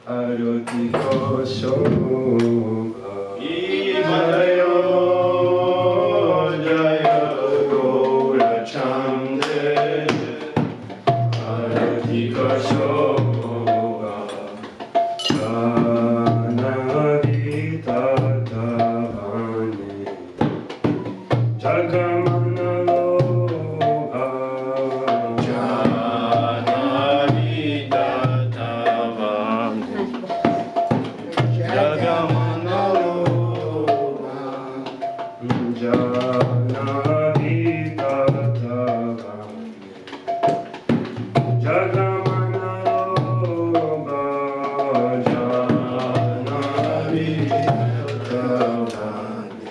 Aarati ko shobha. Jaya Jaya Gaura Chande. Aarati ko shobha. Ganadita Tavani. Jagamana Loha. Janadita Tavani. Jagamana Loha. Janadita Tavani. Jagamana Loha. Janadita Tavani.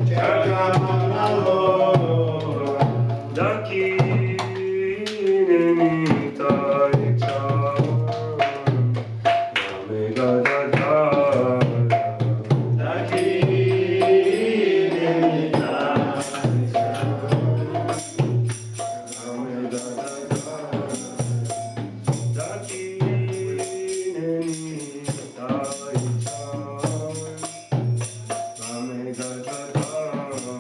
Jagamana Loha. Dakinini Taicha. Name Gadadhara. Dakinini Taicha. Name Gadadhara. Dakinini Taicha. Name Gadadhara.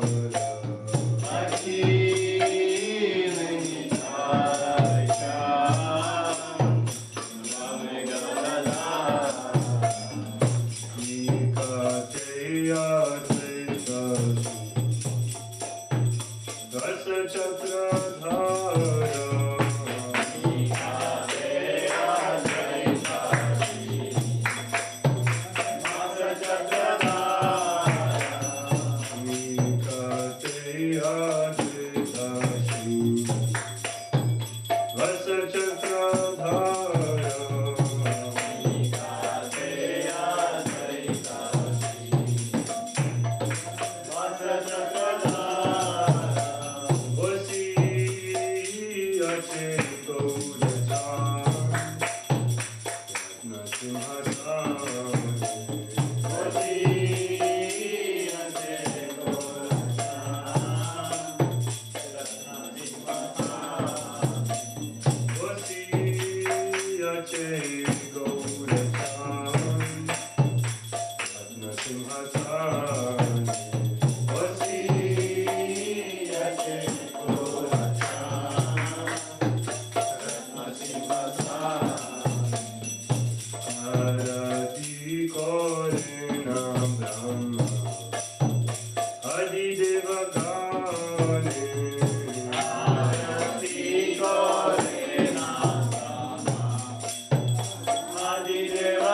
Dakinini Taicha. Name Gadadhara. Ikateya Tritasi. Dasa Chakradhara. Ikateya Tritasi. Dasa Chakradhara. Ikateya Tritasi. Dasa Chakradhara. Ikateya Tritasi. Dasa Chakradhara. Vasi Ache Gaura Narasimha. Vasi Ache Gaura Narasimha. Vasi Ache Gaura Narasimha. Vasi Ache Gaura Aarati Korena Brahma Adi Deva Gane. Aarati Korena Brahma Adi Deva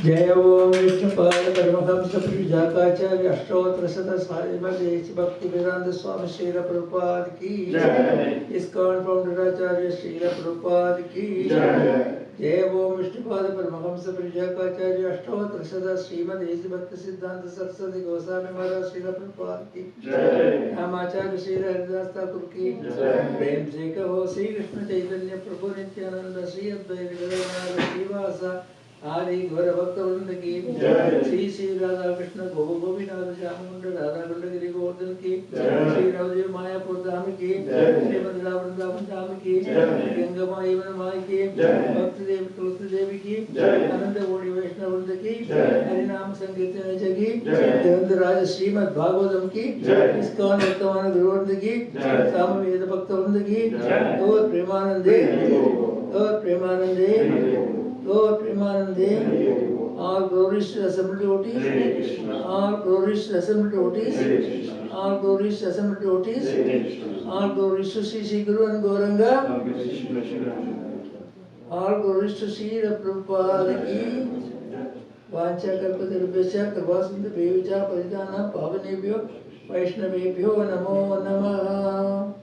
जय ओम विष्णुपाद परमहंस प्रभुजाकाचार्य अष्टोत्तर शतस्वामी भक्ति वेदांत स्वामी श्रील प्रभुपाद की जय। ISKCON फाउंडराचार्य Srila Prabhupada की जय। जय ओम विष्णुपाद परमहंस प्रभुजाकाचार्य अष्टोत्तर शत श्रीमद भक्ति सिद्धांत सरस्वती गोस्वामी महाराज श्रील प्रभुपाद की जय। रामाचार्य श्री हरिदास ठाकुर की जय। प्रेम से कहो श्री कृष्ण चैतन्य प्रभु नित्यानंद श्री अद्वैत गदाधर श्रीवासा आदि गौर भक्त वृंद की जय। श्री श्री राधा कृष्ण गोपीनाथ श्यामकुंड राधा कुंड गिरि गोवर्धन की जय। श्री रामदेव मायापुर धाम की जय। श्री मथुरा वृंदावन धाम की जय। गंगा माई यमुना माई की जय। भक्त देवी तुलसी देवी की जय। आनंद गौड़ी वैष्णव वृंद की जय। हरि नाम संकीर्तन जगी जय। राज श्रीमद् भागवतम की जय। इस्कॉन वर्तमान गुरु वृंद की जय। साम वेद भक्त वृंद की जय। और प्रेमानंदे और प्रेमानंदे Lord Premanande, all glorious assembled devotees, all glorious assembled devotees, all glorious assembled devotees, all glorious to Sri Guru and Gauranga, all glorious to Sri Prabhupada ki, Vancha Kalpatarubhasya Karvasanta Bevicha Paridana Pavanebhyo Vaishnavebhyo Namo Namaha.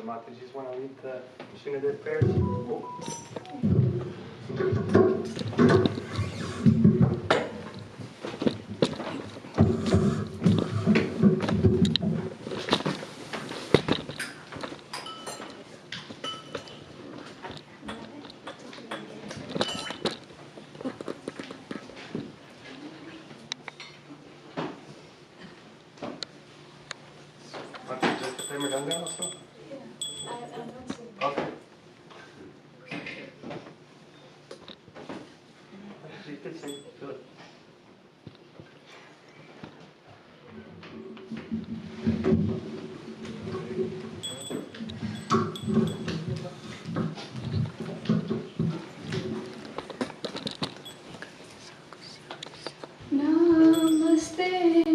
Mataji's want to lead the Krishna their prayers. Timer done now also? Okay. You could sing. Do it.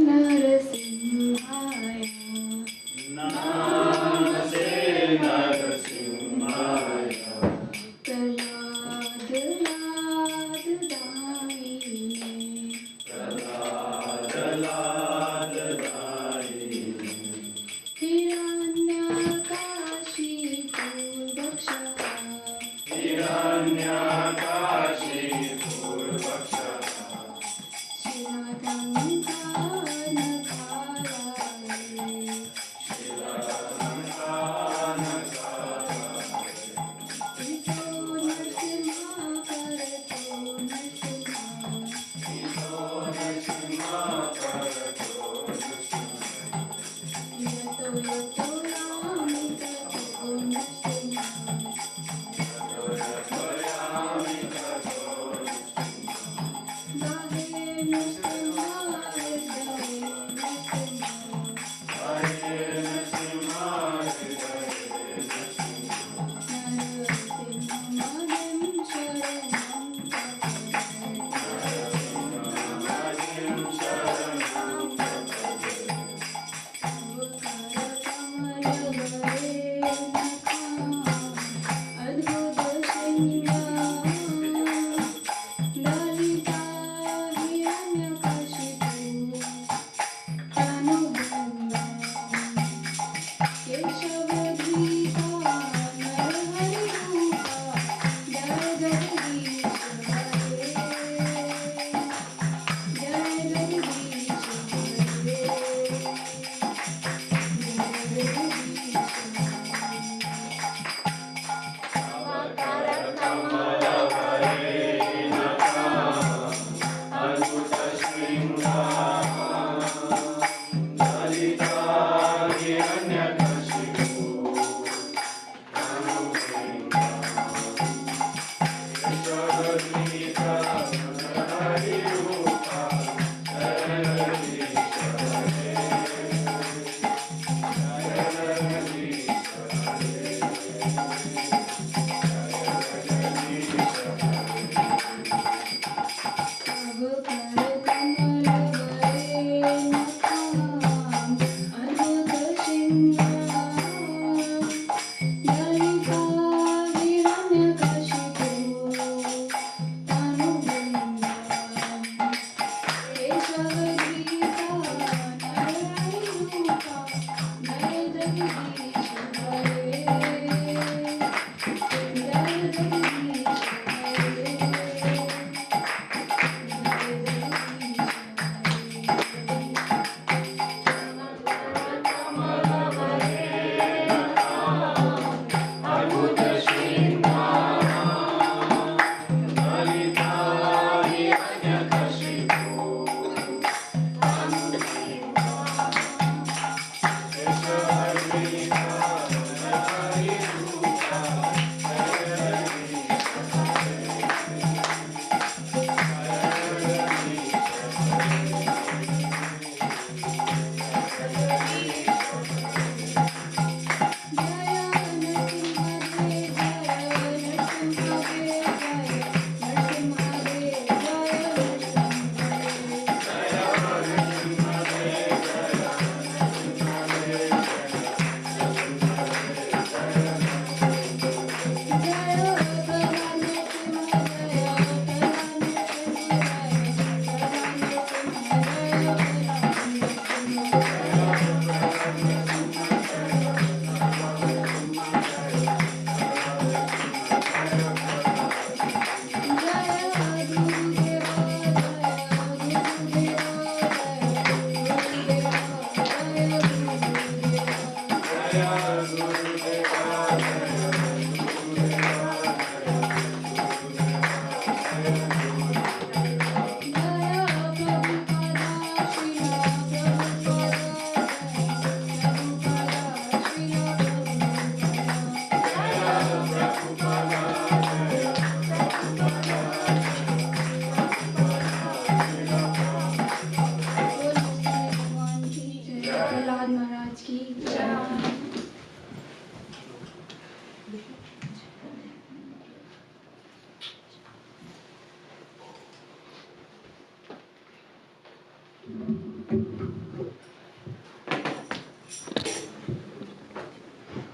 Narasimhaya. Namaste Narasimhaya. Prahlad Damine. Prahlad Hiranyakashi Purvaksha. Hiranyakashi Purvaksha.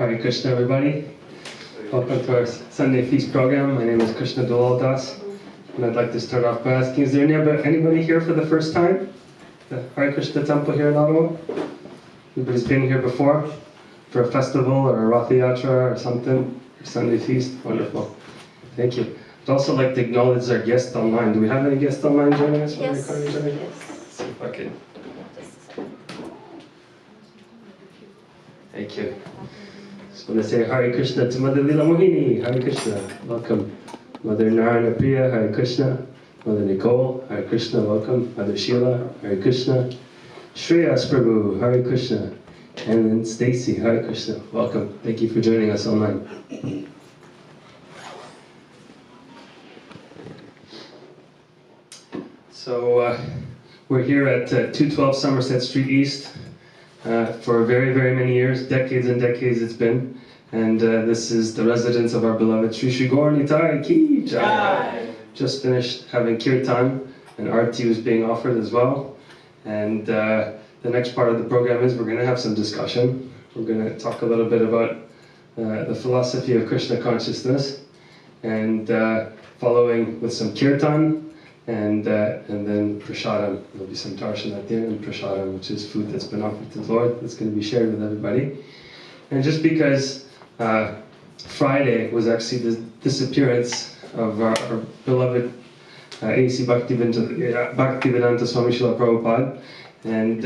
Hare Krishna, everybody. Welcome to our Sunday feast program. My name is Krishna Dulal Das, and I'd like to start off by asking, is there anybody here for the first time? The Hare Krishna temple here in Ottawa? Anybody's been here before? For a festival or a Ratha Yatra or something? Or Sunday feast? Wonderful. Thank you. I'd also like to acknowledge our guests online. Do we have any guests online joining us? Yes. Let's Yes. see if I can. Thank you. Just want to say Hare Krishna to Mother Lila Mohini. Hare Krishna. Welcome. Mother Narayana Priya. Hare Krishna. Mother Nicole. Hare Krishna. Welcome. Mother Sheila. Hare Krishna. Shreyas Prabhu. Hare Krishna. And then Stacy. Hare Krishna. Welcome. Thank you for joining us online. So we're here at 212 Somerset Street East for very, very many years, decades and decades it's been. And this is the residence of our beloved Sri Sri Gaura Nitai Ki Jaya. Just finished having Kirtan, and Aarti was being offered as well. And the next part of the program is we're going to have some discussion. We're going to talk a little bit about the philosophy of Krishna consciousness, and following with some Kirtan. And then prasadam. There'll be some darshan at the end, and prasadam, which is food that's been offered to the Lord, that's going to be shared with everybody. And just because Friday was actually the disappearance of our beloved A.C. Bhaktivedanta Swami Srila Prabhupada, and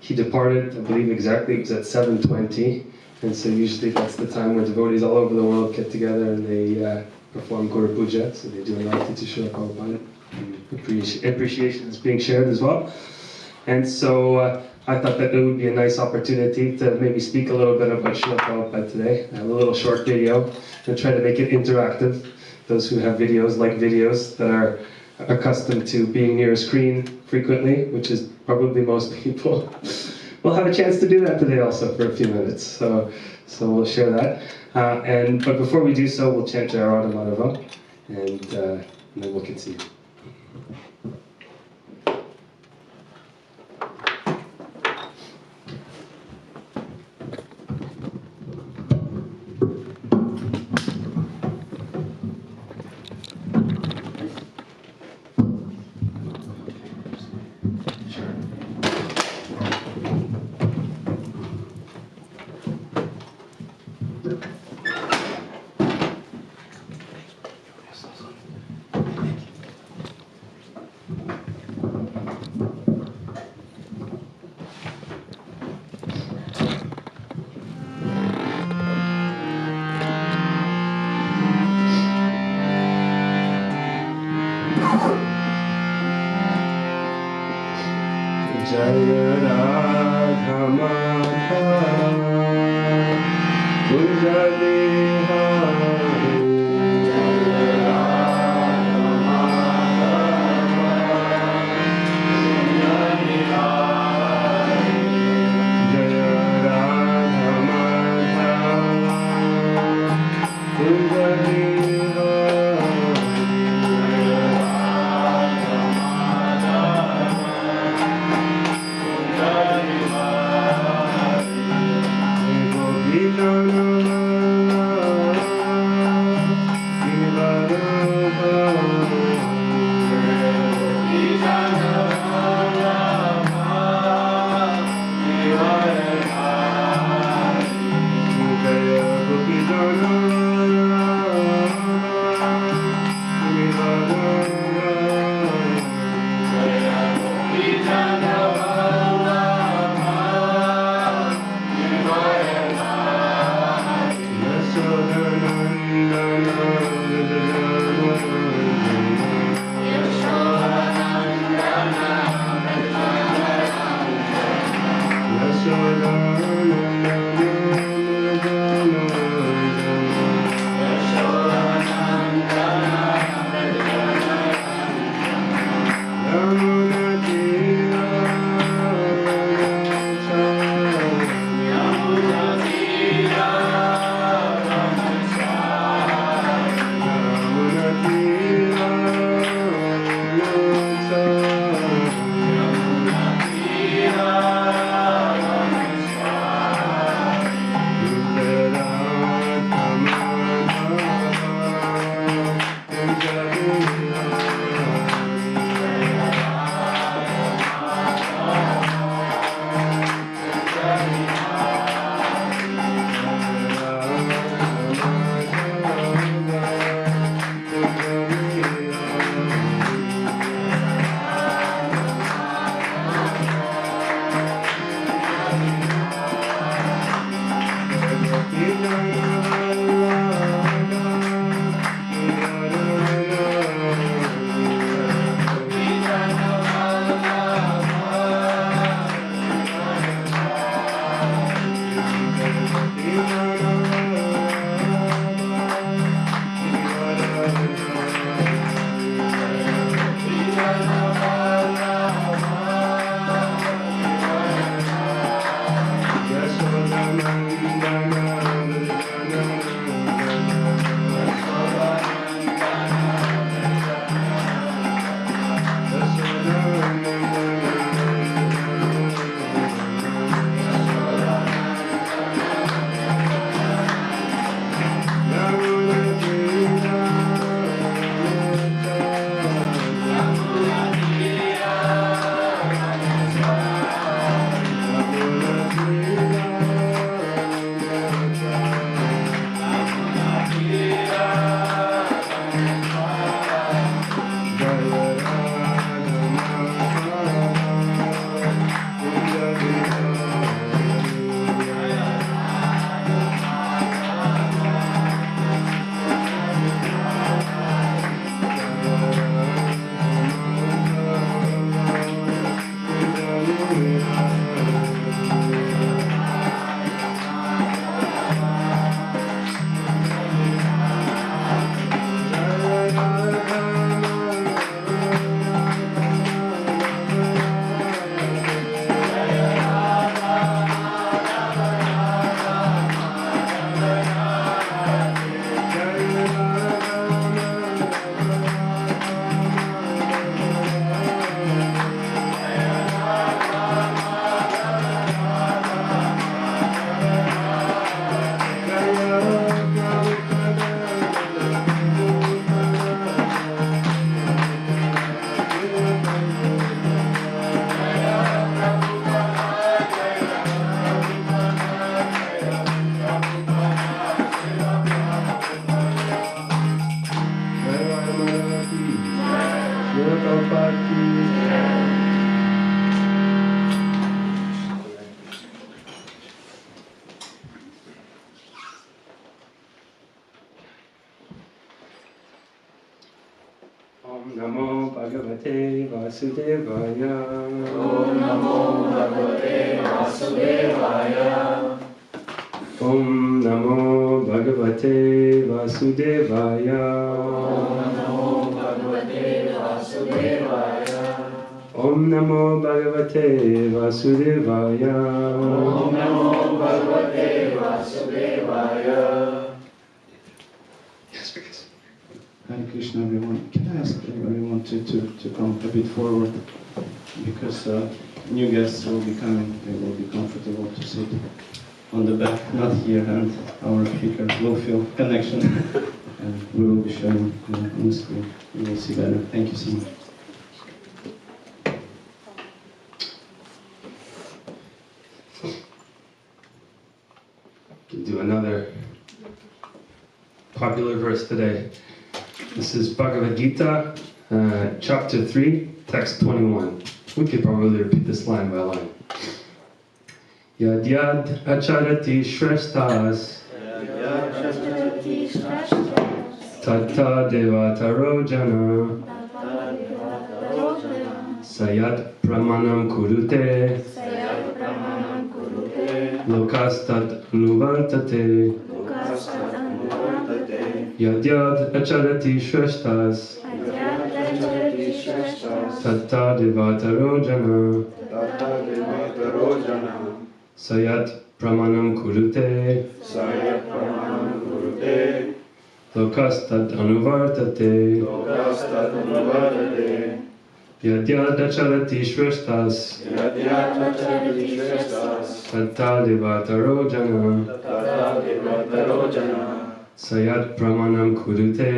he departed, I believe exactly, it was at 7:20, and so usually that's the time where devotees all over the world get together and they perform Guru Puja, so they do an Aarti to Srila Prabhupada. Appreciation is being shared as well. And so I thought that it would be a nice opportunity to maybe speak a little bit about Srila Prabhupada today. I have a little short video and try to make it interactive. Those who have videos, like videos, that are accustomed to being near a screen frequently, which is probably most people, we'll have a chance to do that today also for a few minutes. So we'll share that. But before we do so, we'll chant Jaya Radha Madhava, and then we'll continue. Jaya Radha Madhava Kunja Vihari Jaya Radha Madhava Kunja Vihari Jaya Radha Madhava Kunja Vihari Om Namo Bhagavate Vasudevaya. Om Namo Bhagavate Vasudevaya. Om Namo Bhagavate Vasudevaya. Om Namo Bhagavate Vasudevaya. Om Namo Bhagavate Vasudevaya. Om Namo Bhagavate Vasudevaya. Yes, because. Hare Krishna, everyone. Can I ask everyone to come a bit forward? Because new guests will be coming. They will be comfortable to sit on the back, not here, and our speaker will feel connection. And we will be showing on the screen. You will see better. Thank you so much. We'll do another popular verse today. This is Bhagavad Gita, chapter 3, text 21. We could probably repeat this line by line. Yad yad acharati shreshtas tatta devataro jana sayat pramanam kurute lokastat anuvartate yad yad acharati shreshtas tatta devataro jana sayat pramanam kurute lokastat anuvartate yad yad acharati shreshtas tatta devataro jana sayat pramanam kurute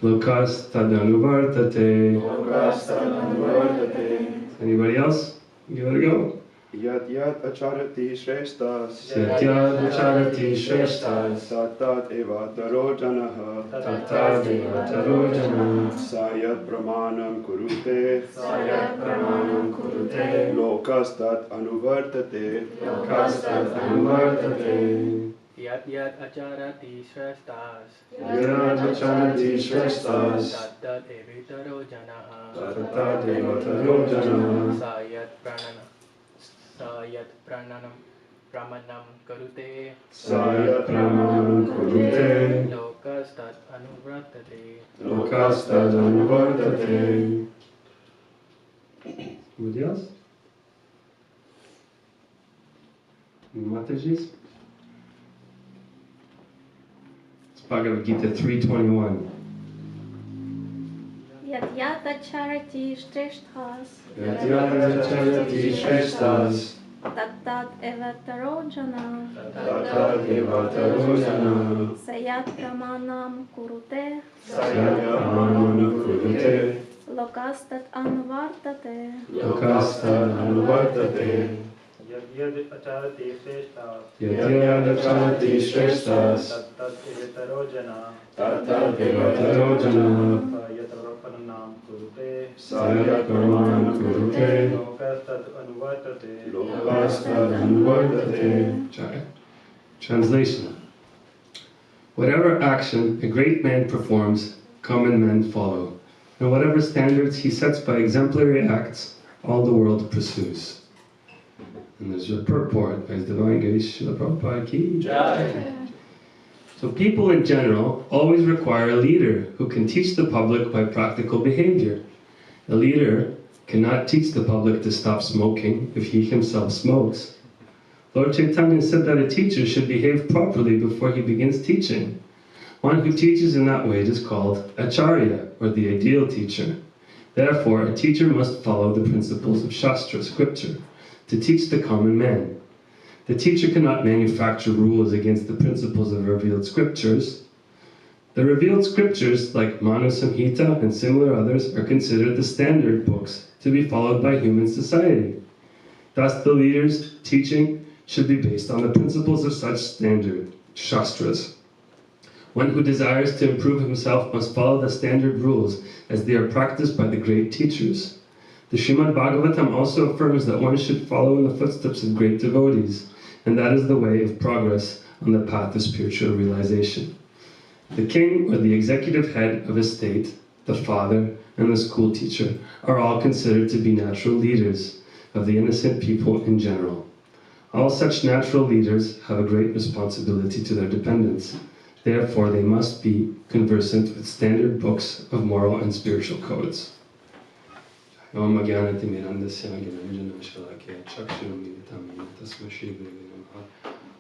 lokastat anuvartate. Anybody else? Give it a go. Yad yad acharati shreshtas. Yad yad acharati shreshtas. Tatat evataro janaha. Tatat evataro janaha. Sayat pramanam kurute. Sayat pramanam kurute. Lokastat anuvartate. Lokastat anuvartate. Yad yad acharati shreshtas. Yad yad acharati shreshtas. Tatat evitaro janaha. Tatat evataro janaha. Sayat pramanam karute. Sayat pramanam kurute. Lokastat anuvartate. Lokastat anuvartate. Anybody else? Matajis? It's Bhagavad Gita 3:21. Yad yad acharati shreshtas. Yad yad acharati shreshtas. Tattat evataro jana. Tatat evataro jana. Sayat pramanam kurute. Sayat pramanam kurute. Lokastat anuvartate. Lokastat anuvartate. Yad yad acharati shreshtas. Yad yad acharati shreshtas. Tattat evitaro jana. Tatat evataro jana. Sayat pramanam kurute. Sayat pramanam kurute. Lokastat anuvartate. Lokastat anuvartate. Jaya. Translation. Whatever action a great man performs, common men follow. And whatever standards he sets by exemplary acts, all the world pursues. And there's your purport by His Divine Grace Srila Prabhupada Ki Jai. So people in general always require a leader who can teach the public by practical behavior. A leader cannot teach the public to stop smoking if he himself smokes. Lord Chaitanya said that a teacher should behave properly before he begins teaching. One who teaches in that way is called Acharya, or the ideal teacher. Therefore, a teacher must follow the principles of Shastra, scripture, to teach the common man. The teacher cannot manufacture rules against the principles of revealed scriptures. The revealed scriptures, like Manu Samhita and similar others, are considered the standard books to be followed by human society. Thus, the leader's teaching should be based on the principles of such standard Shastras. One who desires to improve himself must follow the standard rules as they are practiced by the great teachers. The Srimad Bhagavatam also affirms that one should follow in the footsteps of great devotees, and that is the way of progress on the path of spiritual realization. The king or the executive head of a state, the father, and the school teacher are all considered to be natural leaders of the innocent people in general. All such natural leaders have a great responsibility to their dependents. Therefore, they must be conversant with standard books of moral and spiritual codes. Om Agyanati Mirandasya Gyananjana Shalakya Chakshurumilitam Tasma Shri Gurave Namaha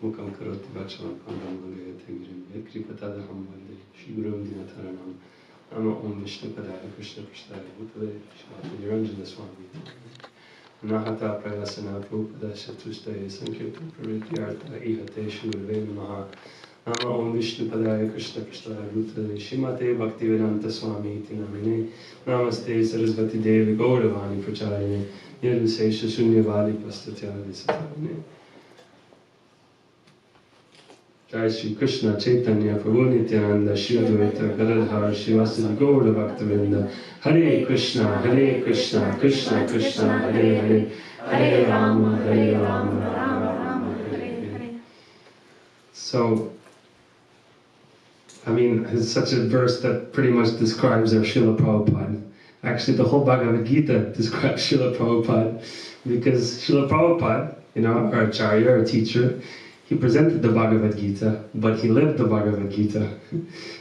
Mukam Karoti Vachalam Pandam Vangayate Girim Kripatadaham Vande Shri Gurum Dinataranam Nama Om Vishnu Padaya Krishna Prasthaya Bhutale Shalakya Niranjana Swami Nahata Prayasana Prabhupada Shatustaya Sankirtan Parityartha Ihate Shri Gurave Namaha Nama Om Vishnu Padaya Krishna Prasthaya Bhutale Shrimate Bhaktivedanta Swami Iti Namine Namaste Sarasvati Devi Gauravani Pracharine Nirvisesha Shunyavadi Pastatyadi Satarine. Jai Shri Krishna Chaitanya Prabhu Nityananda Shri Advaita Gadadhar Shivasadi Gaura Bhaktavinda Hare Krishna Krishna Krishna Hare Hare Hare Rama Rama Hare Hare. So, I mean, it's such a verse that pretty much describes our Srila Prabhupada. Actually, the whole Bhagavad Gita describes Srila Prabhupada, because Srila Prabhupada, you know, our Acharya, our teacher, he presented the Bhagavad Gita, but he lived the Bhagavad Gita.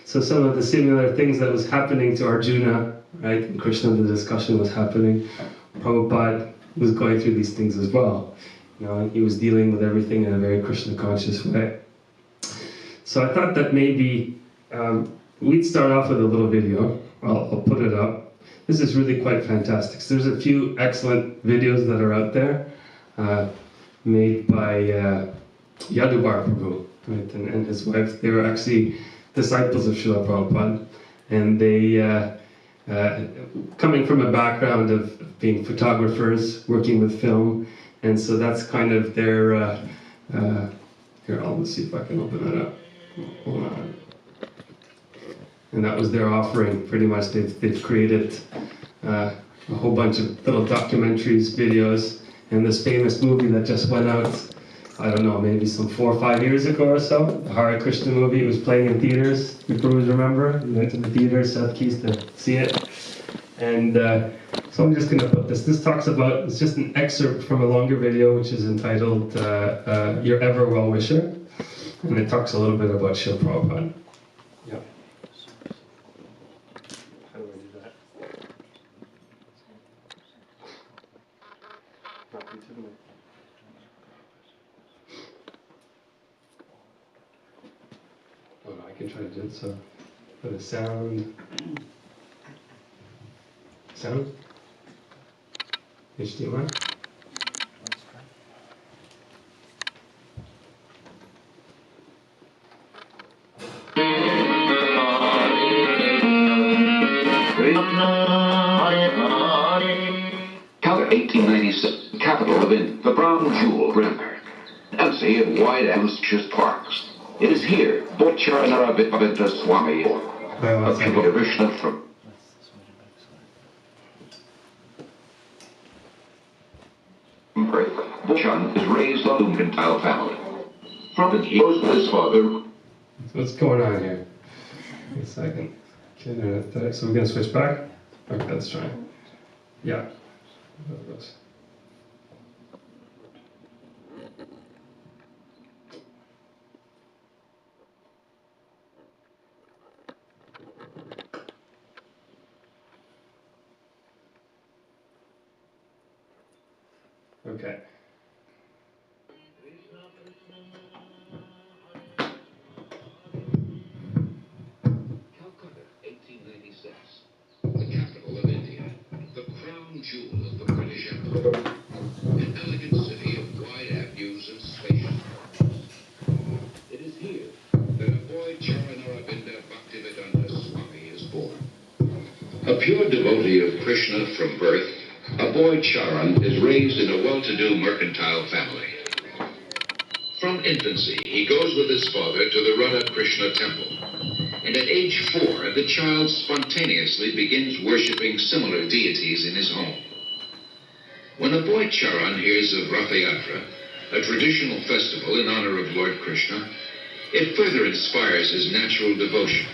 So some of the similar things that was happening to Arjuna, right, in Krishna, the discussion was happening, Prabhupada was going through these things as well. You know, he was dealing with everything in a very Krishna conscious way. So I thought that maybe we'd start off with a little video. I'll put it up. This is really quite fantastic. So there's a few excellent videos that are out there made by Yadubar Prabhu, right, and his wife. They were actually disciples of Srila Prabhupada, and they, coming from a background of being photographers, working with film, and so that's kind of their, here, I'll see if I can open that up. Hold on. And that was their offering, pretty much. They've created a whole bunch of little documentaries, videos, and this famous movie that just went out, I don't know, maybe some 4 or 5 years ago or so, the Hare Krishna movie. It was playing in theaters. You probably remember. We went to the theater, South Keys, to see it. And so I'm just going to put this. This talks about, it's just an excerpt from a longer video, which is entitled Your Ever Well-Wisher. And it talks a little bit about Srila Prabhupada. Yeah. How do I do that? Oh, no, I can try to do it. So, put a sound. Sound? HDMI? Calendar 1896, capital of India, the crown jewel river, Dasi of wide and spacious parks. It is here Bhawana Swami, a pupil of Krishna from birth. Bhushan is raised on the mercantile family. From it, he goes with his father. So what's going on here? Wait a second. Okay, so we're going to switch back? Okay, let's try. Yeah. There it goes. Okay. Calcutta, 1896, the capital of India, the crown jewel of the British Empire, an elegant city of wide avenues and spacious parks. It is here that a boy Charanarabinda Bhaktivedanta Swami is born. A pure devotee of Krishna from birth, a boy Charan is raised in a well-to-do mercantile family. From infancy, he goes with his father to the Radha-Krishna temple. and at age 4, the child spontaneously begins worshipping similar deities in his home. When a boy Charan hears of Ratha Yatra, a traditional festival in honor of Lord Krishna, it further inspires his natural devotion.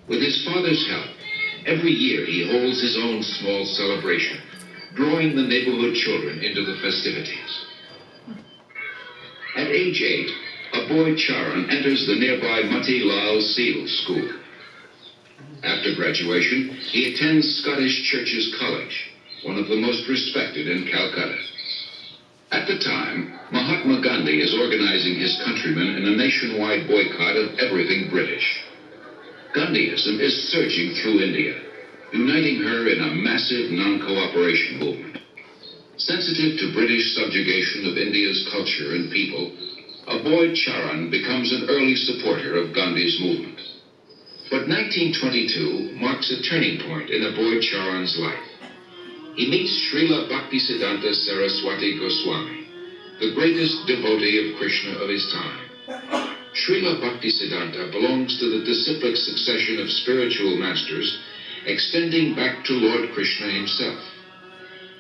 With his father's help, every year he holds his own small celebration, drawing the neighborhood children into the festivities. At age 8, a boy Charan enters the nearby Mati Lal Seal School. After graduation, he attends Scottish Churches College, one of the most respected in Calcutta. At the time, Mahatma Gandhi is organizing his countrymen in a nationwide boycott of everything British. Gandhiism is surging through India, uniting her in a massive non-cooperation movement. Sensitive to British subjugation of India's culture and people, a boy Charan becomes an early supporter of Gandhi's movement. But 1922 marks a turning point in a boy Charan's life. He meets Srila Bhaktisiddhanta Saraswati Goswami, the greatest devotee of Krishna of his time. Srila Bhaktisiddhanta belongs to the disciplic succession of spiritual masters extending back to Lord Krishna himself.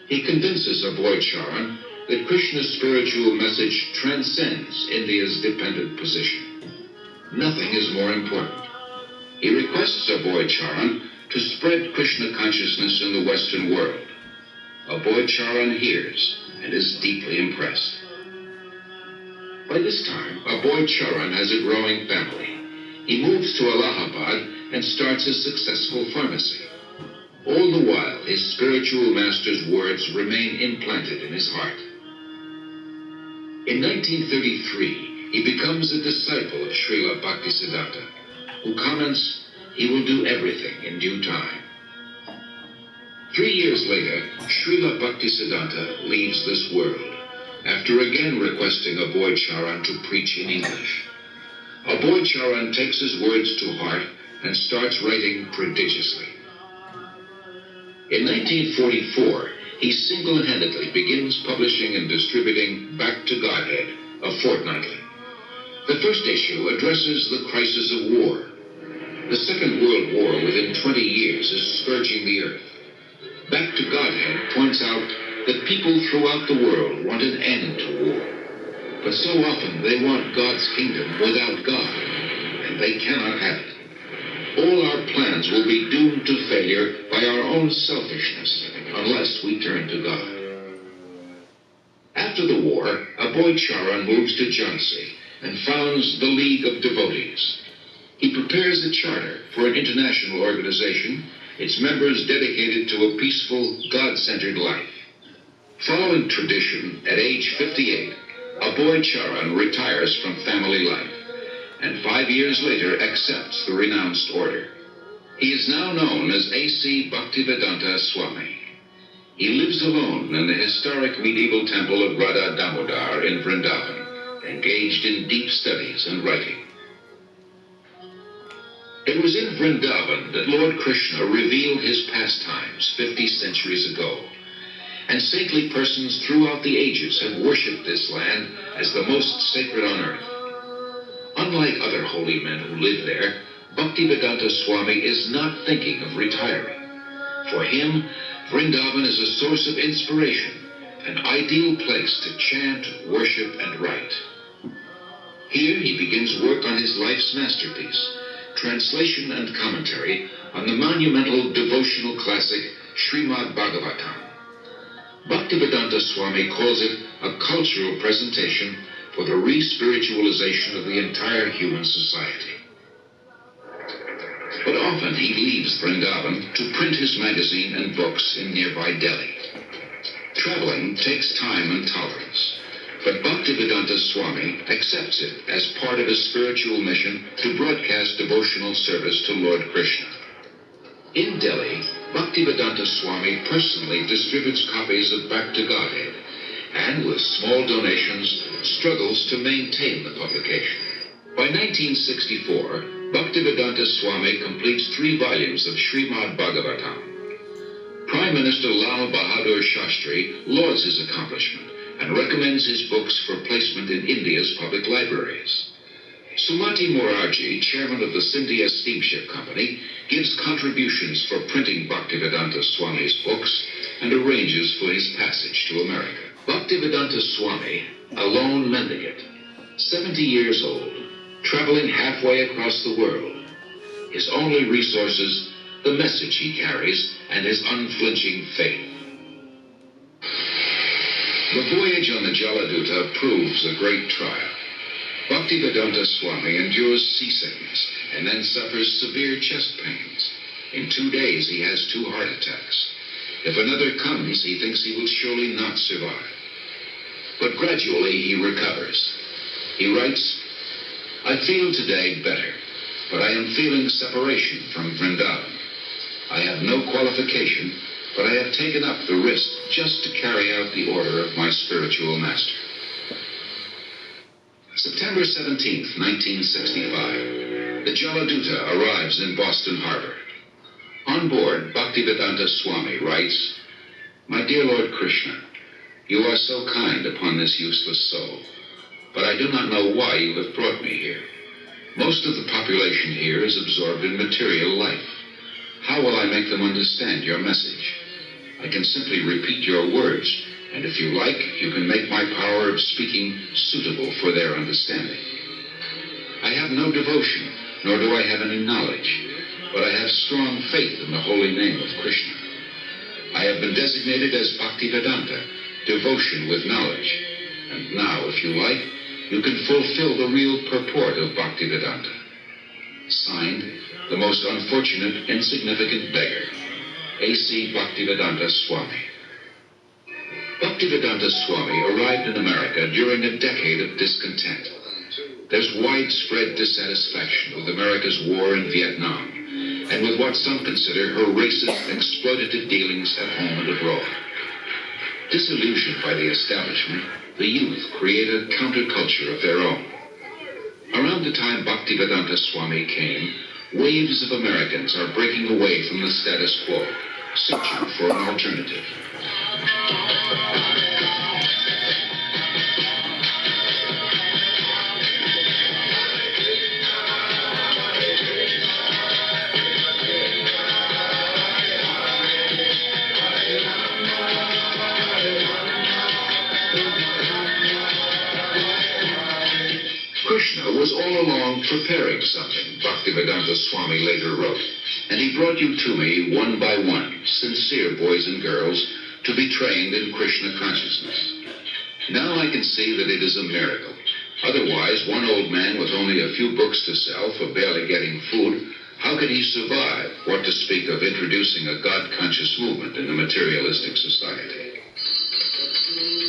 He convinces a boy Charan that Krishna's spiritual message transcends India's dependent position. Nothing is more important. He requests a boy Charan to spread Krishna consciousness in the Western world. A boy Charan hears and is deeply impressed. By this time, a boy Charan has a growing family. He moves to Allahabad and starts a successful pharmacy. All the while, his spiritual master's words remain implanted in his heart. In 1933, he becomes a disciple of Srila Bhaktisiddhanta, who comments, "He will do everything in due time." 3 years later, Srila Bhaktisiddhanta leaves this world, after again requesting a boy Charan to preach in English. A boy Charan takes his words to heart and starts writing prodigiously. In 1944, he single-handedly begins publishing and distributing Back to Godhead, a fortnightly. The first issue addresses the crisis of war. The Second World War within 20 years is scourging the earth. Back to Godhead points out that people throughout the world want an end to war. But so often they want God's kingdom without God, and they cannot have it. All our plans will be doomed to failure by our own selfishness unless we turn to God. After the war, a boy Charan moves to Jhansi and founds the League of Devotees. He prepares a charter for an international organization, its members dedicated to a peaceful, God-centered life. Following tradition, at age 58, a boy Charan retires from family life, and 5 years later accepts the renounced order. He is now known as A.C. Bhaktivedanta Swami. He lives alone in the historic medieval temple of Radha Damodar in Vrindavan, engaged in deep studies and writing. It was in Vrindavan that Lord Krishna revealed his pastimes 50 centuries ago, and saintly persons throughout the ages have worshipped this land as the most sacred on earth. Unlike other holy men who live there, Bhaktivedanta Swami is not thinking of retiring. For him, Vrindavan is a source of inspiration, an ideal place to chant, worship, and write. Here he begins work on his life's masterpiece, translation and commentary on the monumental devotional classic Srimad Bhagavatam. Bhaktivedanta Swami calls it a cultural presentation for the re-spiritualization of the entire human society. But often he leaves Vrindavan to print his magazine and books in nearby Delhi. Traveling takes time and tolerance, but Bhaktivedanta Swami accepts it as part of his spiritual mission to broadcast devotional service to Lord Krishna. In Delhi, Bhaktivedanta Swami personally distributes copies of Back to Godhead, and with small donations, struggles to maintain the publication. By 1964, Bhaktivedanta Swami completes 3 volumes of Srimad Bhagavatam. Prime Minister Lal Bahadur Shastri lauds his accomplishment and recommends his books for placement in India's public libraries. Sumati Morarji, chairman of the Scindia Steamship Company, gives contributions for printing Bhaktivedanta Swami's books and arranges for his passage to America. Bhaktivedanta Swami, a lone mendicant, 70 years old, traveling halfway across the world. His only resources, the message he carries and his unflinching faith. The voyage on the Jaladuta proves a great trial. Bhaktivedanta Swami endures seasickness and then suffers severe chest pains. In 2 days he has 2 heart attacks. If another comes, he thinks he will surely not survive. But gradually he recovers. He writes, I feel today better, but I am feeling separation from Vrindavan. I have no qualification, but I have taken up the risk just to carry out the order of my spiritual master. September 17th, 1965. The Jaladuta arrives in Boston Harbor. On board, Bhaktivedanta Swami writes, My dear Lord Krishna, you are so kind upon this useless soul, but I do not know why you have brought me here. Most of the population here is absorbed in material life. How will I make them understand your message? I can simply repeat your words, and if you like, you can make my power of speaking suitable for their understanding. I have no devotion, nor do I have any knowledge, but I have strong faith in the holy name of Krishna. I have been designated as Bhaktivedanta, devotion with knowledge, and now, if you like, you can fulfill the real purport of Bhaktivedanta. Signed, the most unfortunate, insignificant beggar, A.C. Bhaktivedanta Swami. Bhaktivedanta Swami arrived in America during a decade of discontent. There's widespread dissatisfaction with America's war in Vietnam, and with what some consider her racist, exploitative dealings at home and abroad. Disillusioned by the establishment, the youth create a counterculture of their own. Around the time Bhaktivedanta Swami came, waves of Americans are breaking away from the status quo, searching for an alternative. Krishna was all along preparing something, Bhaktivedanta Swami later wrote, and he brought you to me one by one, sincere boys and girls, to be trained in Krishna consciousness. Now I can see that it is a miracle. Otherwise, one old man with only a few books to sell for barely getting food, how could he survive, what to speak of introducing a God-conscious movement in a materialistic society?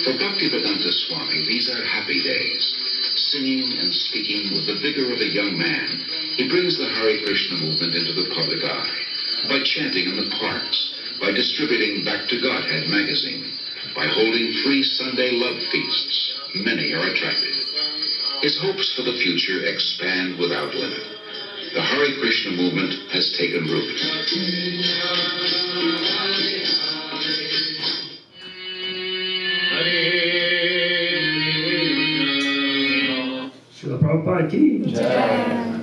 For Bhaktivedanta Swami, these are happy days. Singing and speaking with the vigor of a young man, he brings the Hare Krishna movement into the public eye. By chanting in the parks, by distributing Back to Godhead magazine, by holding free Sunday love feasts, many are attracted. His hopes for the future expand without limit. The Hare Krishna movement has taken root. Srila Prabhupada ki Jaya.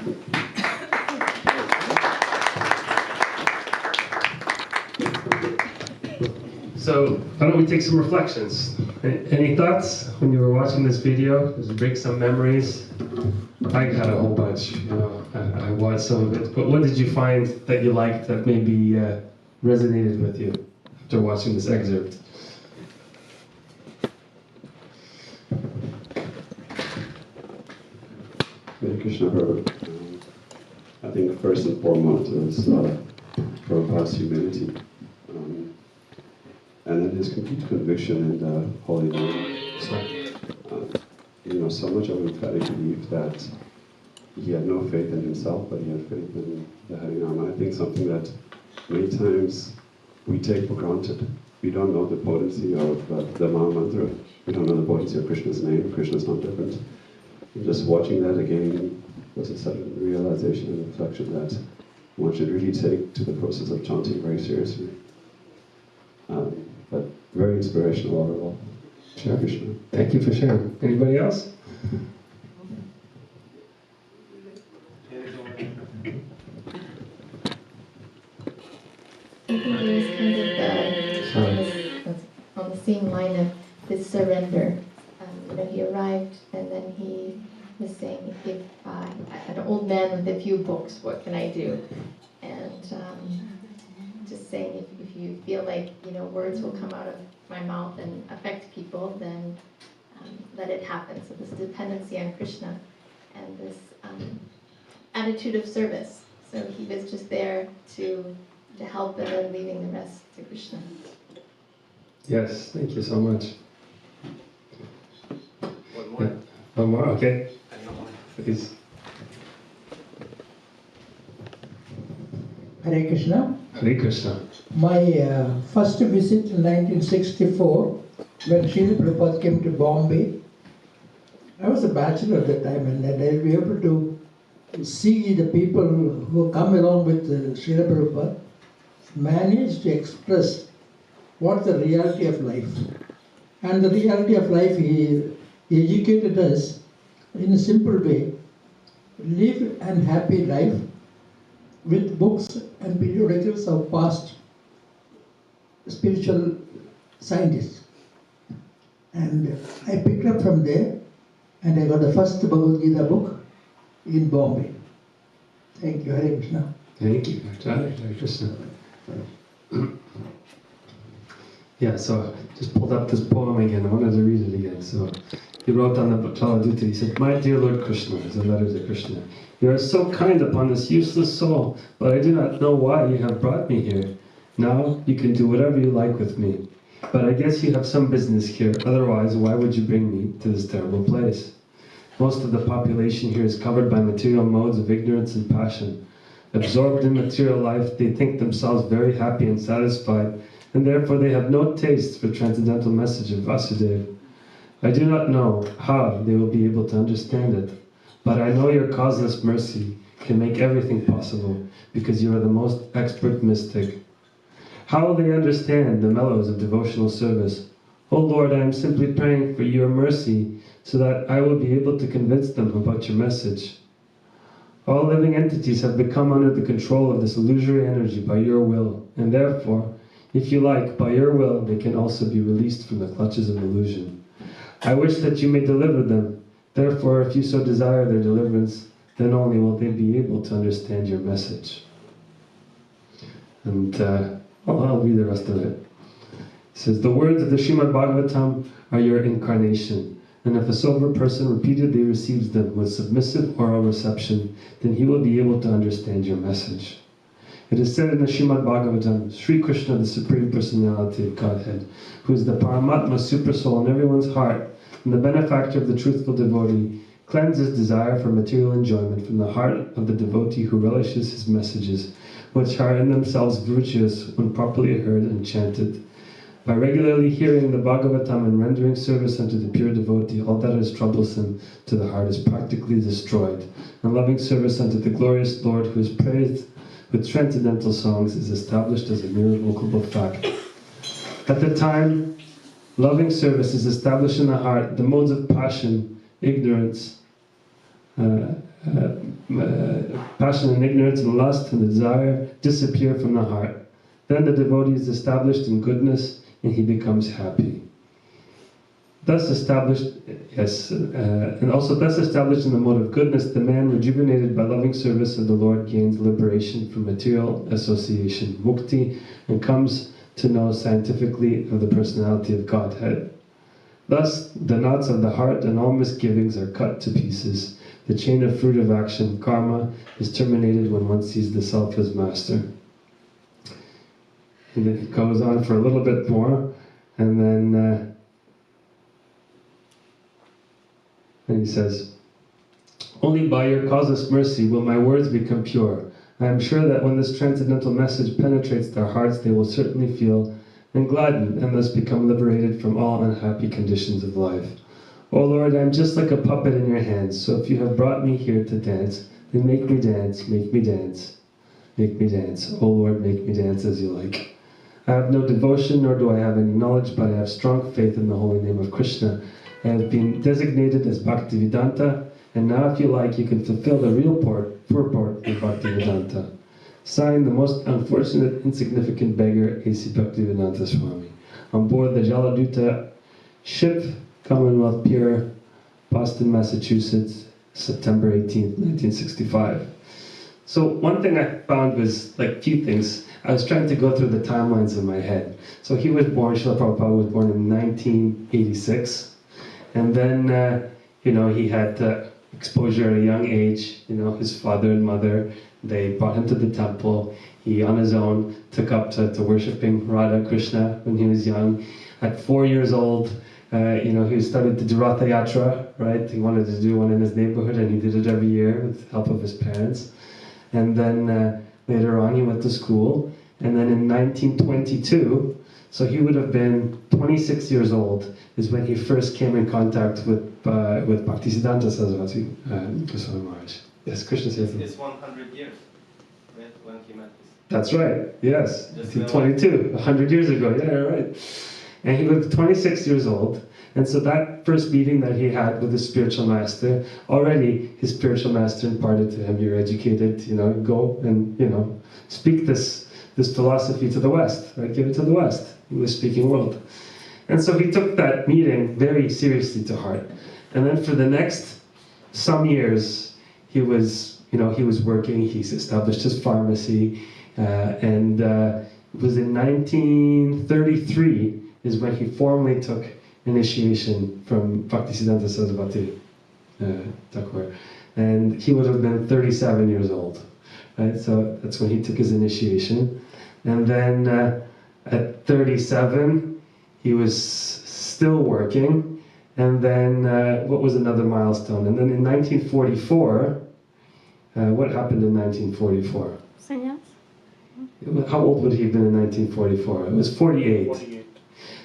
So, why don't we take some reflections? Any thoughts when you were watching this video? Does it bring some memories? I got a whole bunch, I watched some of it. But what did you find that you liked that maybe resonated with you after watching this excerpt? Hare Krishna, Prabhu. I think first and foremost is Prabhupada's humility, and then his complete conviction in the holy name. So much of emphatic belief that he had no faith in himself, but he had faith in the Harinam. I think something that many times we take for granted. We don't know the potency of the Maha Mantra. We don't know the potency of Krishna's name. Krishna's not different. And just watching that again was a sudden realization and reflection that one should really take to the process of chanting very seriously. But very inspirational overall. Hare Krishna. Thank you for sharing. Anybody else? same line of this surrender. He arrived and then he was saying, if an old man with a few books, what can I do? And just saying, if you feel like words will come out of my mouth and affect people, then let it happen. So this dependency on Krishna and this attitude of service. So he was just there to help and then leaving the rest to Krishna. Yes, thank you so much. One more. Yeah. One more, okay. Please. Hare Krishna. Hare Krishna. My first visit in 1964, when Srila Prabhupada came to Bombay, I was a bachelor at the time, and I'll be able to see the people who come along with Srila Prabhupada manage to express what the reality of life. And the reality of life, he educated us in a simple way. Live an happy life with books and periodicals of past spiritual scientists. And I picked up from there, and I got the first Bhagavad Gita book in Bombay. Thank you, Hare Krishna. Thank you, Hare Krishna. Yeah, so I just pulled up this poem again. I wanted to read it again. So he wrote on the Bhattala, he said, "My dear Lord Krishna," is a letter to Krishna, "you are so kind upon this useless soul, but I do not know why you have brought me here. Now you can do whatever you like with me. But I guess you have some business here, otherwise why would you bring me to this terrible place? Most of the population here is covered by material modes of ignorance and passion. Absorbed in material life, they think themselves very happy and satisfied, and therefore they have no taste for transcendental message of Vasudeva. I do not know how they will be able to understand it, but I know your causeless mercy can make everything possible, because you are the most expert mystic. How will they understand the mellows of devotional service? Oh Lord, I am simply praying for your mercy, so that I will be able to convince them about your message. All living entities have become under the control of this illusory energy by your will, and therefore, if you like, by your will, they can also be released from the clutches of illusion. I wish that you may deliver them. Therefore, if you so desire their deliverance, then only will they be able to understand your message." And I'll read the rest of it. It says, "The words of the Srimad Bhagavatam are your incarnation, and if a sober person repeatedly receives them with submissive oral reception, then he will be able to understand your message. It is said in the Srimad Bhagavatam, Sri Krishna, the Supreme Personality of Godhead, who is the Paramatma Supersoul in everyone's heart, and the benefactor of the truthful devotee, cleanses desire for material enjoyment from the heart of the devotee who relishes his messages, which are in themselves virtuous when properly heard and chanted. By regularly hearing the Bhagavatam and rendering service unto the pure devotee, all that is troublesome to the heart is practically destroyed, and loving service unto the glorious Lord who is praised with transcendental songs is established as a irrevocable fact. At the time loving service is established in the heart, the modes of passion, ignorance, passion and ignorance and lust and desire disappear from the heart. Then the devotee is established in goodness and he becomes happy. Thus established, and also thus established in the mode of goodness, the man rejuvenated by loving service of the Lord gains liberation from material association, mukti, and comes to know scientifically of the personality of Godhead. Thus, the knots of the heart and all misgivings are cut to pieces. The chain of fruit of action, karma, is terminated when one sees the self as master. And then it goes on for a little bit more, and then and he says, "Only by your causeless mercy will my words become pure. I am sure that when this transcendental message penetrates their hearts, they will certainly feel and gladden, and thus become liberated from all unhappy conditions of life. O Lord, I am just like a puppet in your hands, so if you have brought me here to dance, then make me dance, make me dance, make me dance. O Lord, make me dance as you like. I have no devotion, nor do I have any knowledge, but I have strong faith in the holy name of Krishna. I have been designated as Bhaktivedanta, and now if you like, you can fulfill the real purport of Bhaktivedanta. Signed, the most unfortunate, insignificant beggar, A.C. Bhaktivedanta Swami." on board the Jaladuta ship, Commonwealth Pier, Boston, Massachusetts, September 18th, 1965. So one thing I found was, like, few things. I was trying to go through the timelines in my head. So he was born, Srila Prabhupada was born in 1986. And then, you know, he had exposure at a young age. You know, his father and mother, they brought him to the temple. He, on his own, took up to worshipping Radha, Krshna when he was young. At 4 years old, you know, he started to do Ratha Yatra, right? He wanted to do one in his neighborhood, and he did it every year with the help of his parents. And then later on, he went to school. And then in 1922, so he would have been 26 years old, is when he first came in contact with Bhaktisiddhanta Saraswati Goswami Maharaj. Yes, Krishna says It's 100 years when he met this. That's right, yes. 1922, 100 years ago, yeah, right. And he was 26 years old. And so that first meeting that he had with his spiritual master, already his spiritual master imparted to him, you're educated, you know, go and, you know, speak this philosophy to the West, right? Give it to the West, English-speaking world. And so he took that meeting very seriously to heart. And then for the next some years, he was, you know, he was working, he's established his pharmacy, and it was in 1933 is when he formally took initiation from Bhaktisiddhanta Saraswati Thakur. And he would have been 37 years old, right? So that's when he took his initiation. And then at 37, he was still working. And then what was another milestone? And then in 1944, what happened in 1944? Sannyas? How old would he have been in 1944? It was 48. 48.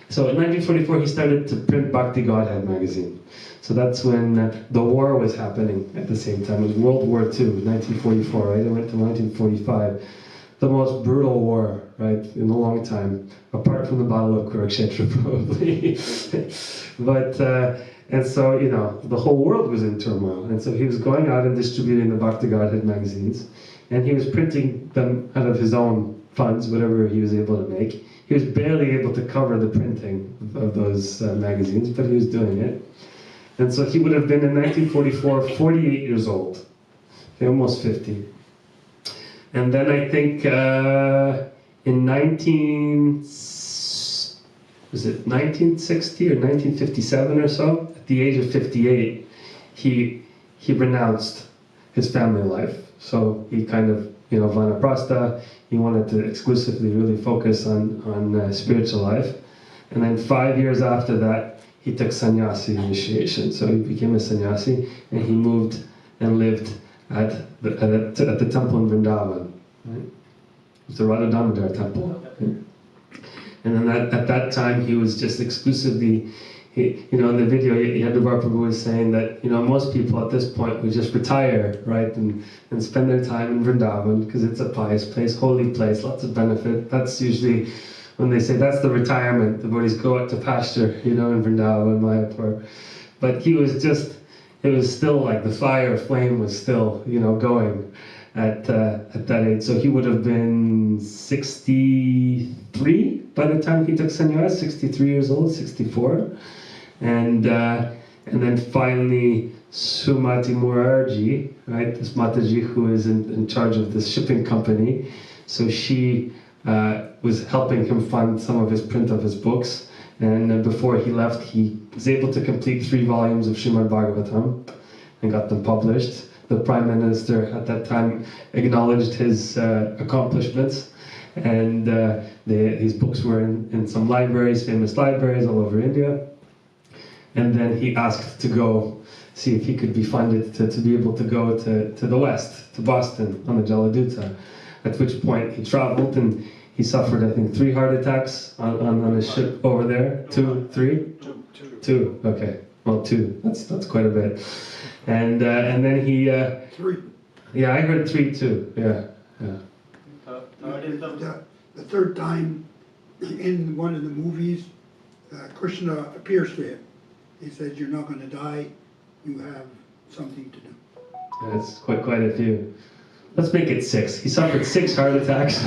So in 1944, he started to print Bhakti Godhead magazine. So that's when the war was happening at the same time. It was World War II, 1944, right? It went to 1945. The most brutal war, right, in a long time, apart from the Battle of Kurukshetra, probably. But, and so, you know, the whole world was in turmoil. And so he was going out and distributing the Bhakti Godhead magazines. And he was printing them out of his own funds, whatever he was able to make. He was barely able to cover the printing of those magazines, but he was doing it. And so he would have been in 1944, 48 years old, okay, almost 50. And then I think in 1960 or 1957 or so, at the age of 58, he renounced his family life. So he kind of, you know, Vanaprastha, he wanted to exclusively really focus on spiritual life. And then 5 years after that, he took sannyasi initiation. So he became a sannyasi, and he moved and lived at the temple in Vrindavan. Right? It's the Radha Damodar temple. Okay. And then at that time, he was just exclusively, you know, in the video, Prabhu was saying that, you know, most people at this point would just retire, right, and spend their time in Vrindavan, because it's a pious place, holy place, lots of benefit. That's usually when they say that's the retirement, the devotees go out to pasture, you know, in Vrindavan, Mayapur. But he was just, it was still like the fire flame was still, you know, going at that age. So he would have been 63 by the time he took sannyas, 63 years old, 64. And then finally, Sumati Murarji, right, this Mataji who is in charge of this shipping company, so she was helping him fund some of his print of his books. And before he left, he was able to complete 3 volumes of Srimad Bhagavatam and got them published. The Prime Minister at that time acknowledged his accomplishments, and his books were in some libraries, famous libraries all over India. And then he asked to go see if he could be funded to be able to go to the West, to Boston, on the Jaladuta. At which point he traveled, and he suffered, I think, 3 heart attacks on a ship over there. 2, 3? 2, okay. Well, 2, that's quite a bit. And then he... 3. Yeah, I heard 3 too, yeah. The third time in one of the movies, Krishna appears to him. He says, "You're not going to die, you have something to do." Yeah, it's quite a few. let's make it 6. He suffered 6 heart attacks.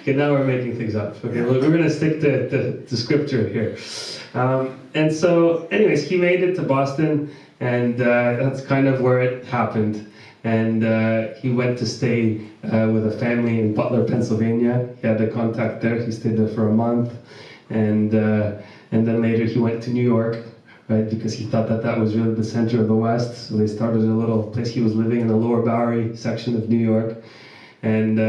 Okay, now we're making things up. Okay, we're going to stick to scripture here. And so, anyways, he made it to Boston, and that's kind of where it happened. And he went to stay with a family in Butler, Pennsylvania. He had a contact there. He stayed there for a month, and then later he went to New York, right? Because he thought that was really the center of the West. So they started a little place. He was living in the Lower Bowery section of New York, and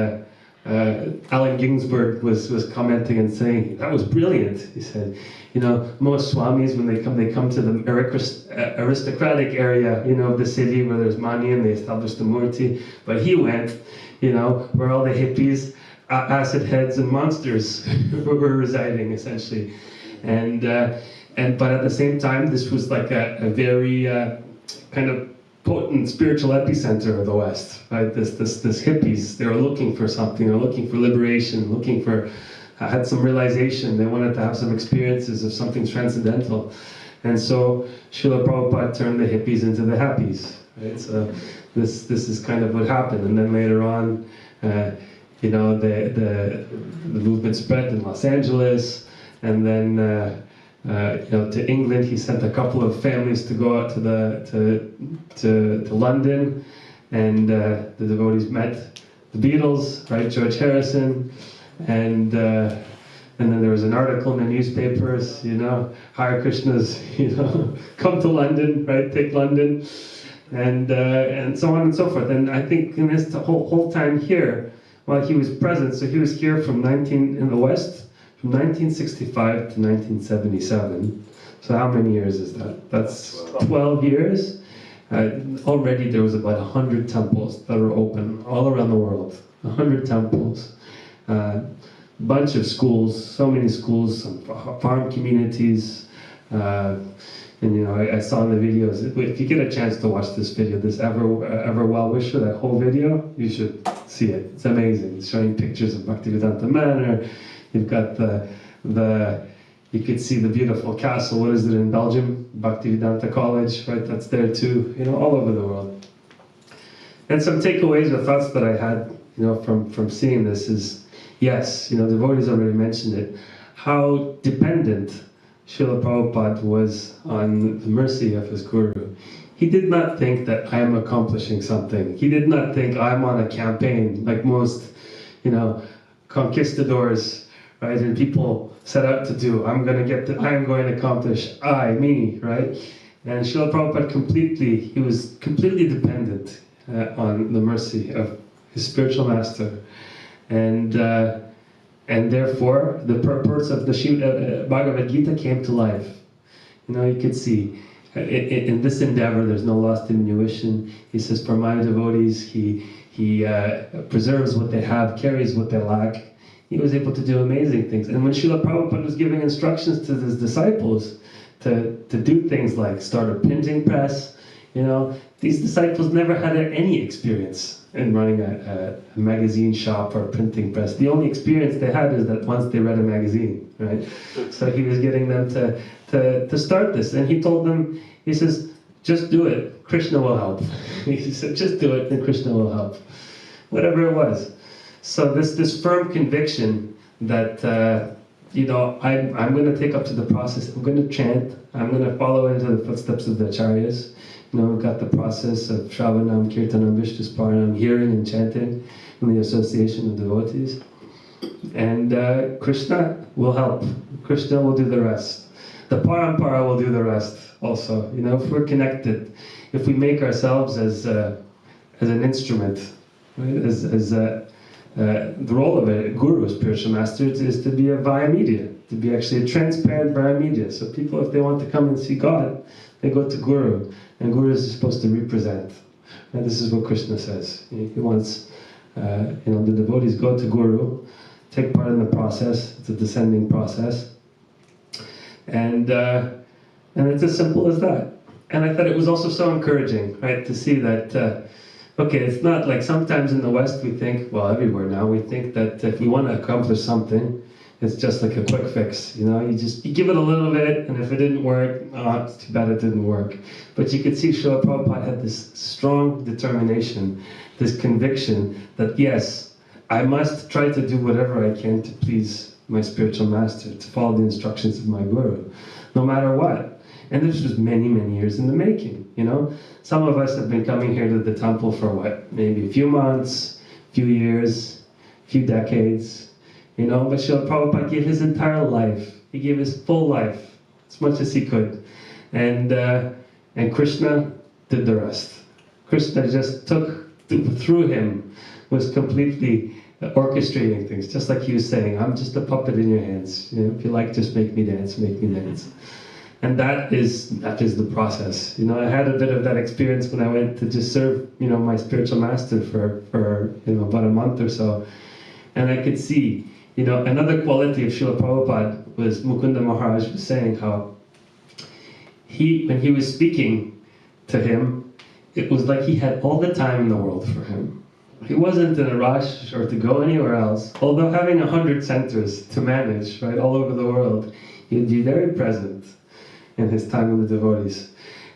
Allen Ginsberg was commenting and saying that was brilliant. He said, you know, most swamis when they come to the aristocratic area, you know, of the city where there's money and they establish the murti. But he went, you know, where all the hippies, acid heads, and monsters were residing essentially, but at the same time, this was like a very kind of potent spiritual epicenter of the West, right? This hippies, they were looking for something, they were looking for liberation, looking for, had some realization, they wanted to have some experiences of something transcendental. And so Srila Prabhupada turned the hippies into the happies, right? So this is kind of what happened. And then later on, you know, the movement spread in Los Angeles, and then you know, to England. He sent a couple of families to go out to London, and the devotees met the Beatles, right? George Harrison, and then there was an article in the newspapers, you know, Hare Krishnas, you know, come to London, right? Take London, and so on and so forth. And I think in this whole time here, while he was present, so he was here in the West. From 1965 to 1977. So how many years is that? That's 12 years. Already there was about 100 temples that were open all around the world. 100 temples. Bunch of schools, so many schools, some farm communities. And you know, I saw in the videos, if you get a chance to watch this video, this Ever Well Wisher, that whole video, you should see it. It's amazing. It's showing pictures of Bhaktivedanta Manor. You've got you could see the beautiful castle, what is it in Belgium? Bhaktivedanta College, right? That's there too, you know, all over the world. And some takeaways or thoughts that I had, you know, from seeing this is, yes, you know, devotees already mentioned it, how dependent Srila Prabhupada was on the mercy of his Guru. He did not think that I am accomplishing something. He did not think I'm on a campaign like most, you know, conquistadors, right, and people set out to do. I'm going to accomplish me, right? And Srila Prabhupada he was completely dependent on the mercy of his spiritual master, and therefore the purpose of the Bhagavad Gita came to life. You know, you could see in this endeavor there's no lost diminution. He says, for my devotees, he preserves what they have, carries what they lack. He was able to do amazing things. And when Srila Prabhupada was giving instructions to his disciples to do things like start a printing press, you know, these disciples never had any experience in running a magazine shop or a printing press. The only experience they had is that once they read a magazine, right? So he was getting them to start this. And he told them, he says, just do it, Krishna will help. He said, just do it and Krishna will help. Whatever it was. So this firm conviction that, you know, I'm going to take up to the process, I'm going to chant, I'm going to follow into the footsteps of the acharyas. You know, we've got the process of Shravanam, Kirtanam, Vishtusparanam, hearing and chanting in the association of devotees. And Krishna will help. Krishna will do the rest. The Parampara will do the rest also. You know, if we're connected, if we make ourselves as an instrument, right? The role of a guru, a spiritual master, is to be a via media, to be actually a transparent via media. So people, if they want to come and see God, they go to Guru, and Guru is supposed to represent. And this is what Krishna says. He wants, you know, the devotees go to Guru, take part in the process. It's a descending process, and it's as simple as that. And I thought it was also so encouraging, right, to see that. Okay, it's not like sometimes in the West we think, well, everywhere now, we think that if we want to accomplish something, it's just like a quick fix, you know. You give it a little bit, and if it didn't work, oh, it's too bad it didn't work. But you could see Srila Prabhupada had this strong determination, this conviction that yes, I must try to do whatever I can to please my spiritual master, to follow the instructions of my guru, no matter what. And this was many, many years in the making, you know. Some of us have been coming here to the temple for what, maybe a few months, few years, few decades, you know, but Srila Prabhupada gave his entire life. He gave his full life, as much as he could. And Krishna did the rest. Krishna just through him, was completely orchestrating things, just like he was saying, I'm just a puppet in your hands. You know, if you like, just make me dance, make me dance. And that is the process. You know, I had a bit of that experience when I went to just serve, you know, my spiritual master for you know, about a month or so. And I could see, you know, another quality of Srila Prabhupada was Mukunda Maharaj was saying how when he was speaking to him, it was like he had all the time in the world for him. He wasn't in a rush or to go anywhere else. Although having 100 centers to manage, right, all over the world, he would be very present in his time with the devotees.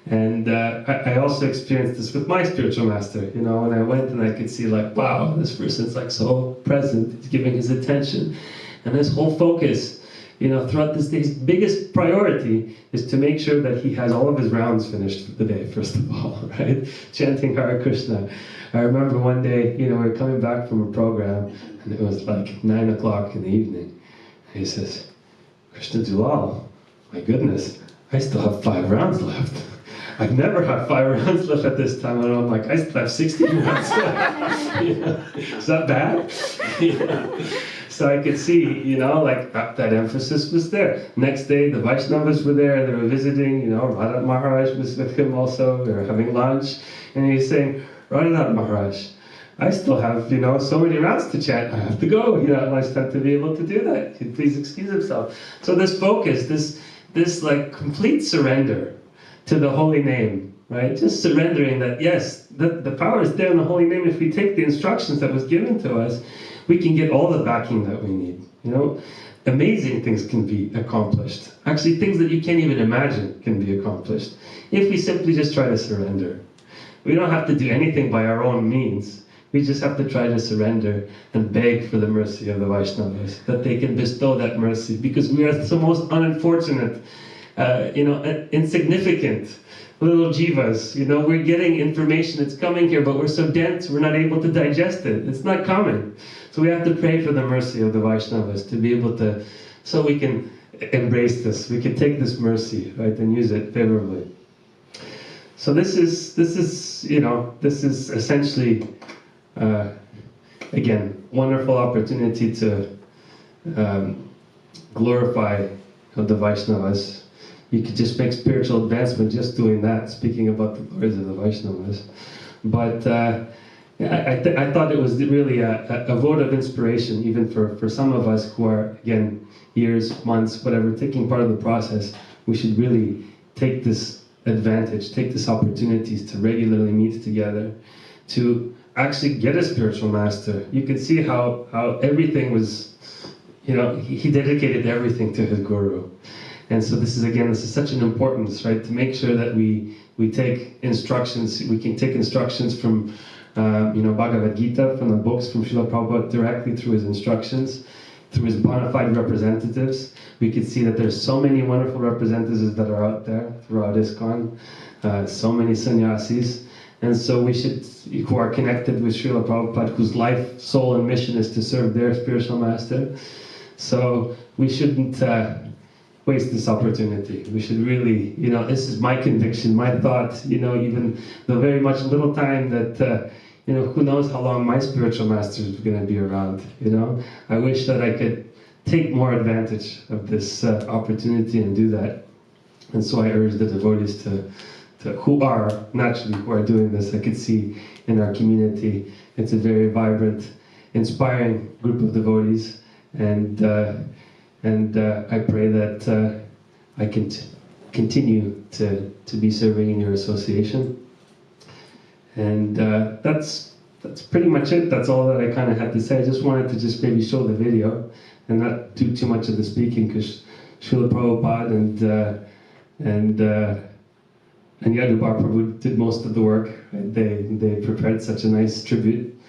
And I also experienced this with my spiritual master. You know, when I went and I could see like, wow, this person's like so present, he's giving his attention. And his whole focus, you know, throughout this day, his biggest priority is to make sure that he has all of his rounds finished for the day, first of all, right? Chanting Hare Krishna. I remember one day, you know, we were coming back from a program, and it was like 9 o'clock in the evening. And he says, Krishna Dulal, my goodness, I still have 5 rounds left. I've never had 5 rounds left at this time. And I'm like, I still have 16 rounds left. Yeah. Is that bad? Yeah. So I could see, you know, like that emphasis was there. Next day, the Vaishnavas were there. They were visiting, you know, Radha Maharaj was with him also. They were having lunch. And he was saying, Radha Maharaj, I still have, you know, so many rounds to chant. I have to go, you know, at lunchtime to be able to do that. He'd please excuse himself. So this focus, this like complete surrender to the holy name, right? Just surrendering that, yes, the power is there in the holy name. If we take the instructions that was given to us, we can get all the backing that we need, you know? Amazing things can be accomplished. Actually, things that you can't even imagine can be accomplished if we simply just try to surrender. We don't have to do anything by our own means. We just have to try to surrender and beg for the mercy of the Vaishnavas, that they can bestow that mercy, because we are the most unfortunate, you know, insignificant little jivas. You know, we're getting information, it's coming here, but we're so dense, we're not able to digest it. It's not coming. So we have to pray for the mercy of the Vaishnavas to be able to, so we can embrace this, we can take this mercy, right, and use it favorably. So this is, you know, this is essentially, again, wonderful opportunity to glorify the Vaishnavas. You could just make spiritual advancement just doing that, speaking about the glories of the Vaishnavas. But I thought it was really a vote of inspiration, even for some of us who are, again, years, months, whatever, taking part of the process. We should really take this advantage, take this opportunities to regularly meet together, to actually get a spiritual master. You could see how everything was, you know, he dedicated everything to his guru. And so this is such an importance, right, to make sure that we take instructions, we can take instructions from, you know, Bhagavad Gita, from the books from Srila Prabhupada directly through his instructions, through his bona fide representatives. We could see that there's so many wonderful representatives that are out there throughout ISKCON, so many sannyasis. And so we should, who are connected with Srila Prabhupada, whose life, soul, and mission is to serve their spiritual master. So we shouldn't waste this opportunity. We should really, you know, this is my conviction, my thought, you know, even the very much little time that, you know, who knows how long my spiritual master is going to be around, you know. I wish that I could take more advantage of this opportunity and do that. And so I urge the devotees who are doing this. I could see in our community, it's a very vibrant, inspiring group of devotees, and I pray that I can continue to be serving in your association. And that's pretty much it. That's all that I kind of had to say. I just wanted to just maybe show the video and not do too much of the speaking, because Srila Prabhupada and Yadubar Prabhu did most of the work. Right? They prepared such a nice tribute.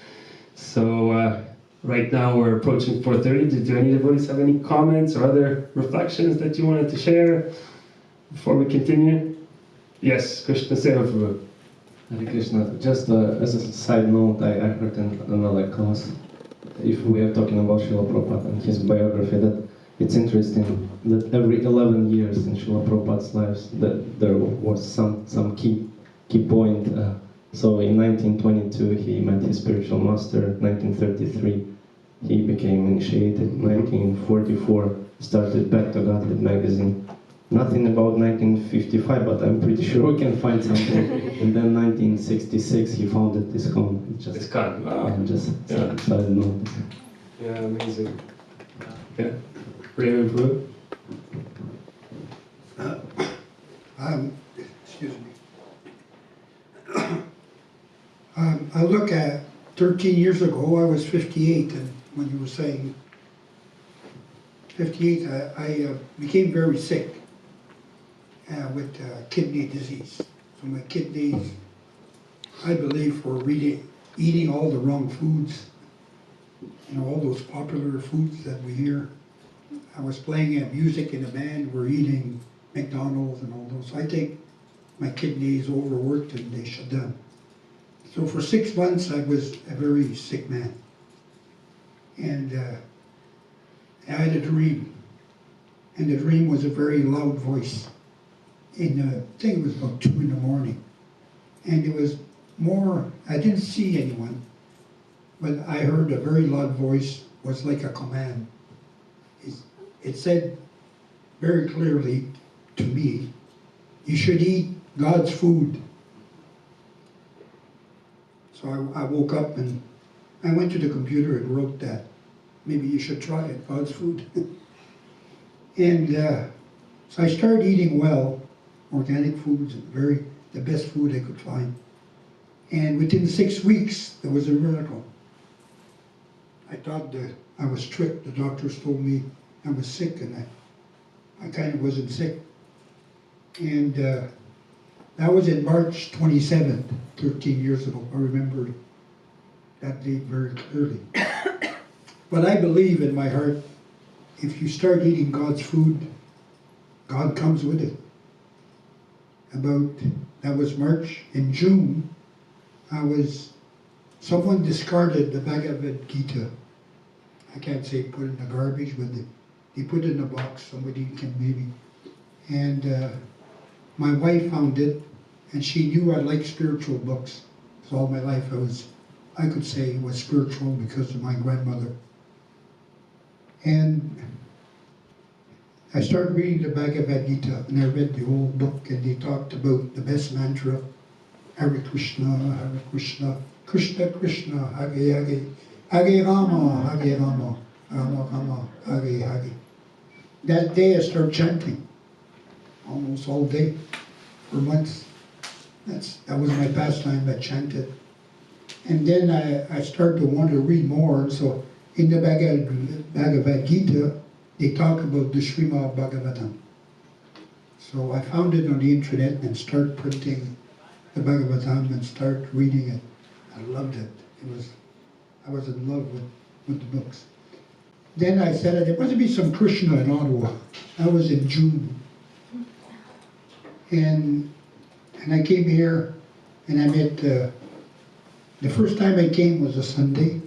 So right now we're approaching 4:30. Do any devotees have any comments or other reflections that you wanted to share before we continue? Yes, Krishna Seva Prabhu. Hare Krishna. Just as a side note, I heard in another class, if we are talking about Srila Prabhupada and his biography, that it's interesting that every 11 years in Srila Prabhupada's lives, that there was some key point. So in 1922 he met his spiritual master. 1933 he became initiated. 1944 started Back to Godhead magazine. Nothing about 1955, but I'm pretty sure we can find something. And then 1966 he founded ISKCON. ISKCON, wow. And just Yeah. side note. Yeah, amazing. Yeah. Prabhu. Excuse me. I look at 13 years ago, I was 58, and when you were saying 58, I became very sick with kidney disease. So my kidneys, I believe, were really eating all the wrong foods, all those popular foods that we hear. I was playing music in a band, we're eating McDonald's and all those. I think my kidneys overworked and they shut down. So for 6 months I was a very sick man. And I had a dream. And the dream was a very loud voice. I think it was about 2 in the morning. And it was more, I didn't see anyone, but I heard a very loud voice, was like a command. It said very clearly to me, you should eat God's food. So I woke up and I went to the computer and wrote that. Maybe you should try it, God's food. And so I started eating well, organic foods, the best food I could find. And within 6 weeks, there was a miracle. I thought that I was tricked. The doctors told me I was sick, and I kind of wasn't sick. And that was in March 27th, 13 years ago. I remember that date very clearly. But I believe in my heart, if you start eating God's food, God comes with it. That was March. In June, someone discarded the Bhagavad Gita. I can't say put in the garbage, but they put it in a box, somebody can maybe. And my wife found it, and she knew I liked spiritual books. So all my life I could say was spiritual because of my grandmother. And I started reading the Bhagavad Gita, and I read the whole book, and they talked about the best mantra, Hare Krishna, Krishna Krishna, Hare Hare, Hare Rama, Rama Rama, Hare Hare. That day I started chanting, almost all day, for months. That was my pastime, I chanted. And then I started to want to read more, so in the Bhagavad Gita, they talk about the Srimad Bhagavatam. So I found it on the internet and started printing the Bhagavatam and started reading it. I loved it. I was in love with the books. Then I said there must be some Krishna in Ottawa. That was in June. And I came here and I met, the first time I came was a Sunday.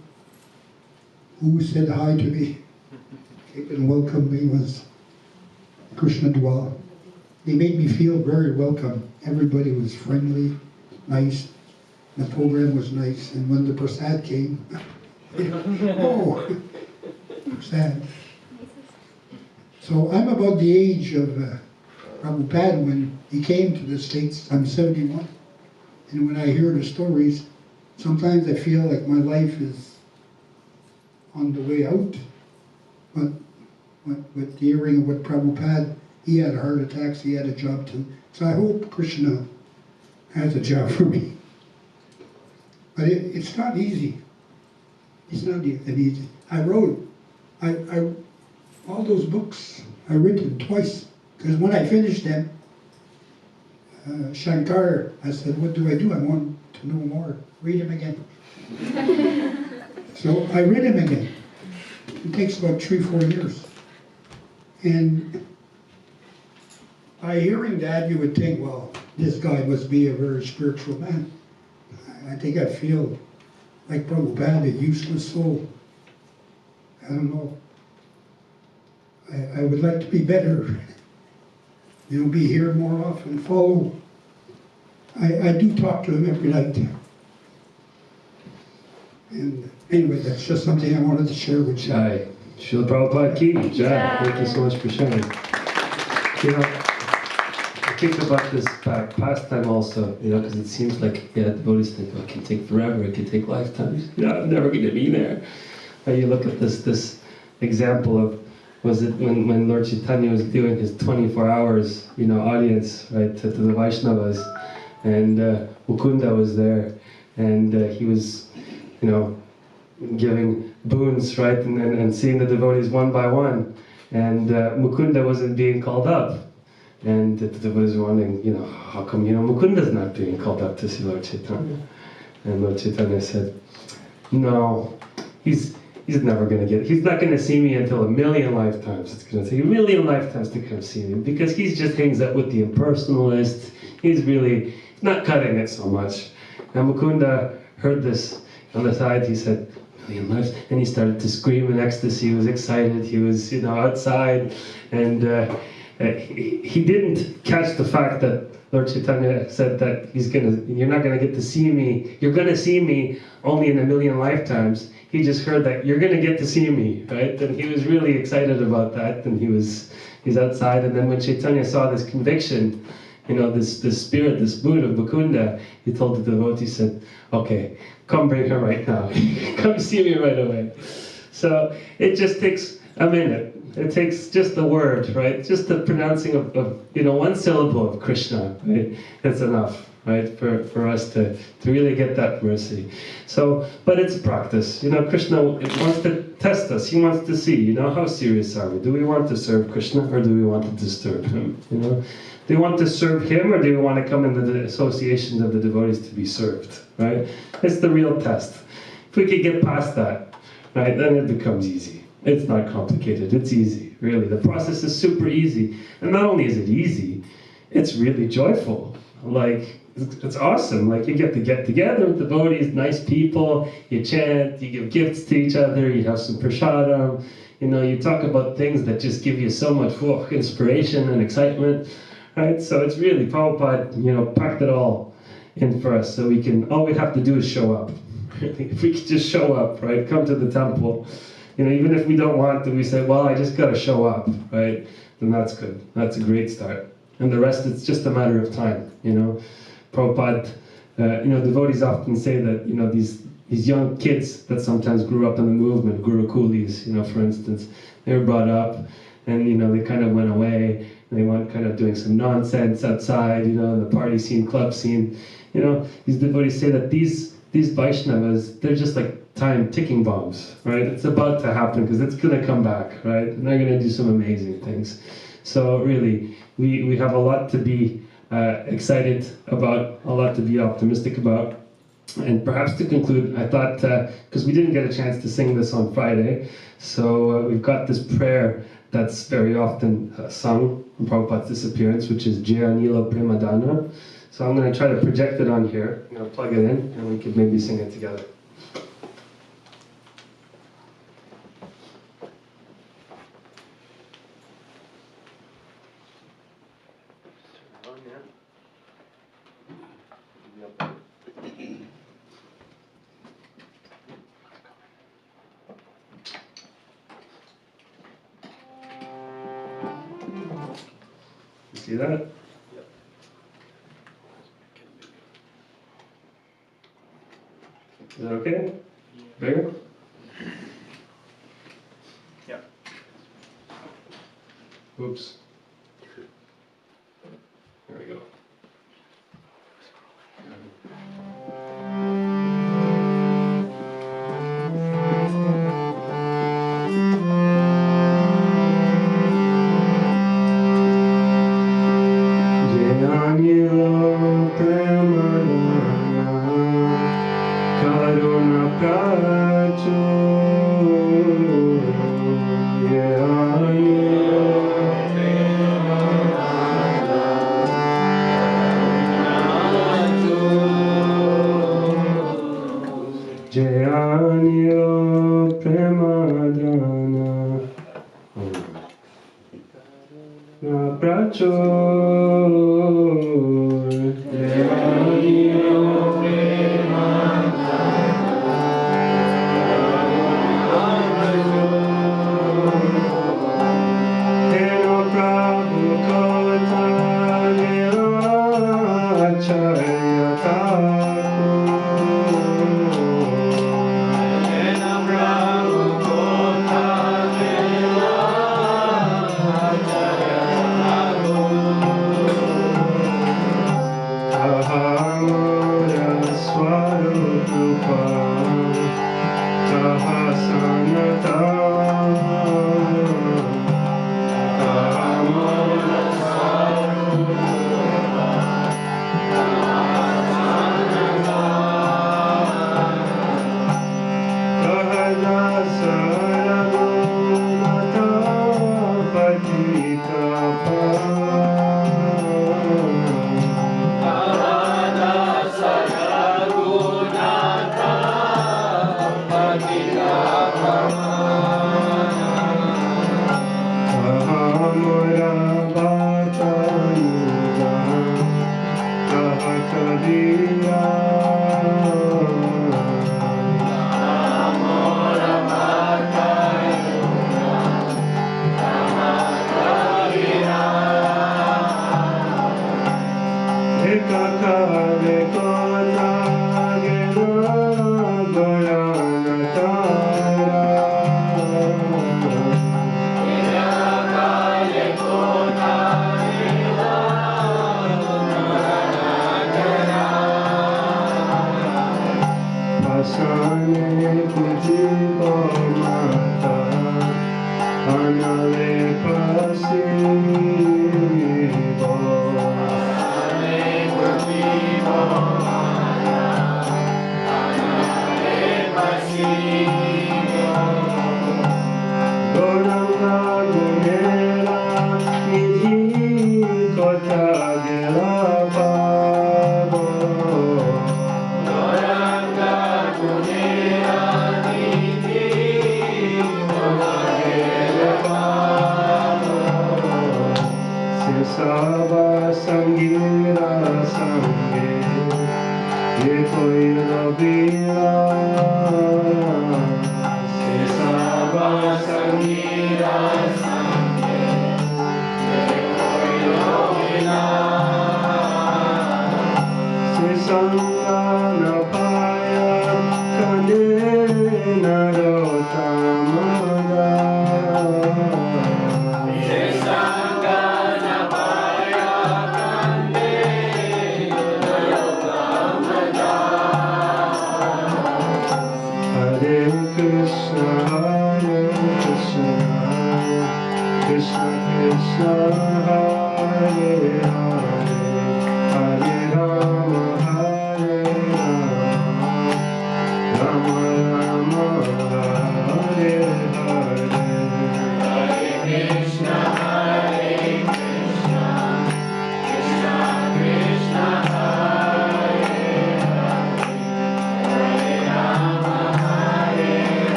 Who said hi to me, came and welcomed me was Krishna Dulal. They made me feel very welcome. Everybody was friendly, nice. The program was nice. And when the prasad came, oh, prasad. So I'm about the age of Prabhupada when he came to the States. I'm 71. And when I hear the stories, sometimes I feel like my life is on the way out. But with the hearing of what Prabhupada, he had heart attacks, he had a job too. So I hope Krishna has a job for me. But it's not easy. It's not that easy. I all those books, I read them twice. Because when I finished them, Shankar, I said, what do? I want to know more. Read them again. So I read them again. It takes about 3-4 years. And by hearing that, you would think, well, this guy must be a very spiritual man. I think I feel like Prabhupada, a useless soul. I don't know. I would like to be better. Be here more often, follow. I do talk to him every night. And anyway, that's just something I wanted to share with you. Jai. Srila Prabhupada ki Jai. Thank you so much for sharing. I think about this pastime also, because it seems like, devotees think, it can take forever, it can take lifetimes. I'm never going to be there. You look at this example of, was it when Lord Chaitanya was doing his 24 hours, audience, right, to the Vaishnavas, and Mukunda was there, and he was, giving boons, right, and seeing the devotees one by one, and Mukunda wasn't being called up, and the devotees were wondering, how come, Mukunda's not being called up to see Lord Chaitanya? And Lord Chaitanya said, no, he's never going to get it. He's not going to see me until 1,000,000 lifetimes. It's going to take 1,000,000 lifetimes to come see me, because he just hangs out with the impersonalists. He's not cutting it so much. And Mukunda heard this on the side. He said, 1,000,000 lives, and he started to scream in ecstasy. He was excited. He was, outside, and he didn't catch the fact that Lord Chaitanya said that you're not going to get to see me. You're going to see me only in 1,000,000 lifetimes. He just heard that you're going to get to see me, right? And he was really excited about that. And he's outside. And then when Chaitanya saw this conviction, this spirit, this mood of Mukunda, he told the devotee, said, okay, come bring her right now. Come see me right away. So it just takes a minute. It takes just the word, right? Just the pronouncing of one syllable of Krishna, right? That's enough, right? For us to really get that mercy. So, but it's practice. Krishna wants to test us. He wants to see, how serious are we? Do we want to serve Krishna, or do we want to disturb him? Do we want to serve him, or do we want to come into the associations of the devotees to be served, right? It's the real test. If we could get past that, right, then it becomes easy. It's not complicated, it's easy, really. The process is super easy. And not only is it easy, it's really joyful. It's awesome. You get together with devotees, nice people, you chant, you give gifts to each other, you have some prasadam, you talk about things that just give you so much inspiration and excitement, right? So it's really, Prabhupada, packed it all in for us, so all we have to do is show up. If we could just show up, right? Come to the temple. Even if we don't want to, we say, well, I just got to show up, right? Then that's good. That's a great start. And the rest, it's just a matter of time, Prabhupada, devotees often say that, these young kids that sometimes grew up in the movement, Gurukulis, for instance, they were brought up and, they kind of went away. And they went kind of doing some nonsense outside, in the party scene, club scene. These devotees say that these Vaishnavas, they're just like time ticking bombs, right? It's about to happen because it's going to come back, right? And they're going to do some amazing things. So really, we have a lot to be excited about, a lot to be optimistic about. And perhaps to conclude, I thought, because we didn't get a chance to sing this on Friday, so we've got this prayer that's very often sung on Prabhupada's disappearance, which is Jaya Nila Premadana. So I'm going to try to project it on here. I'm going to plug it in, and we could maybe sing it together. See that? Yep. Is that okay? Bigger? Yeah. Oops. There we go. prachur devaniyo Teno Prabhu kota niracharya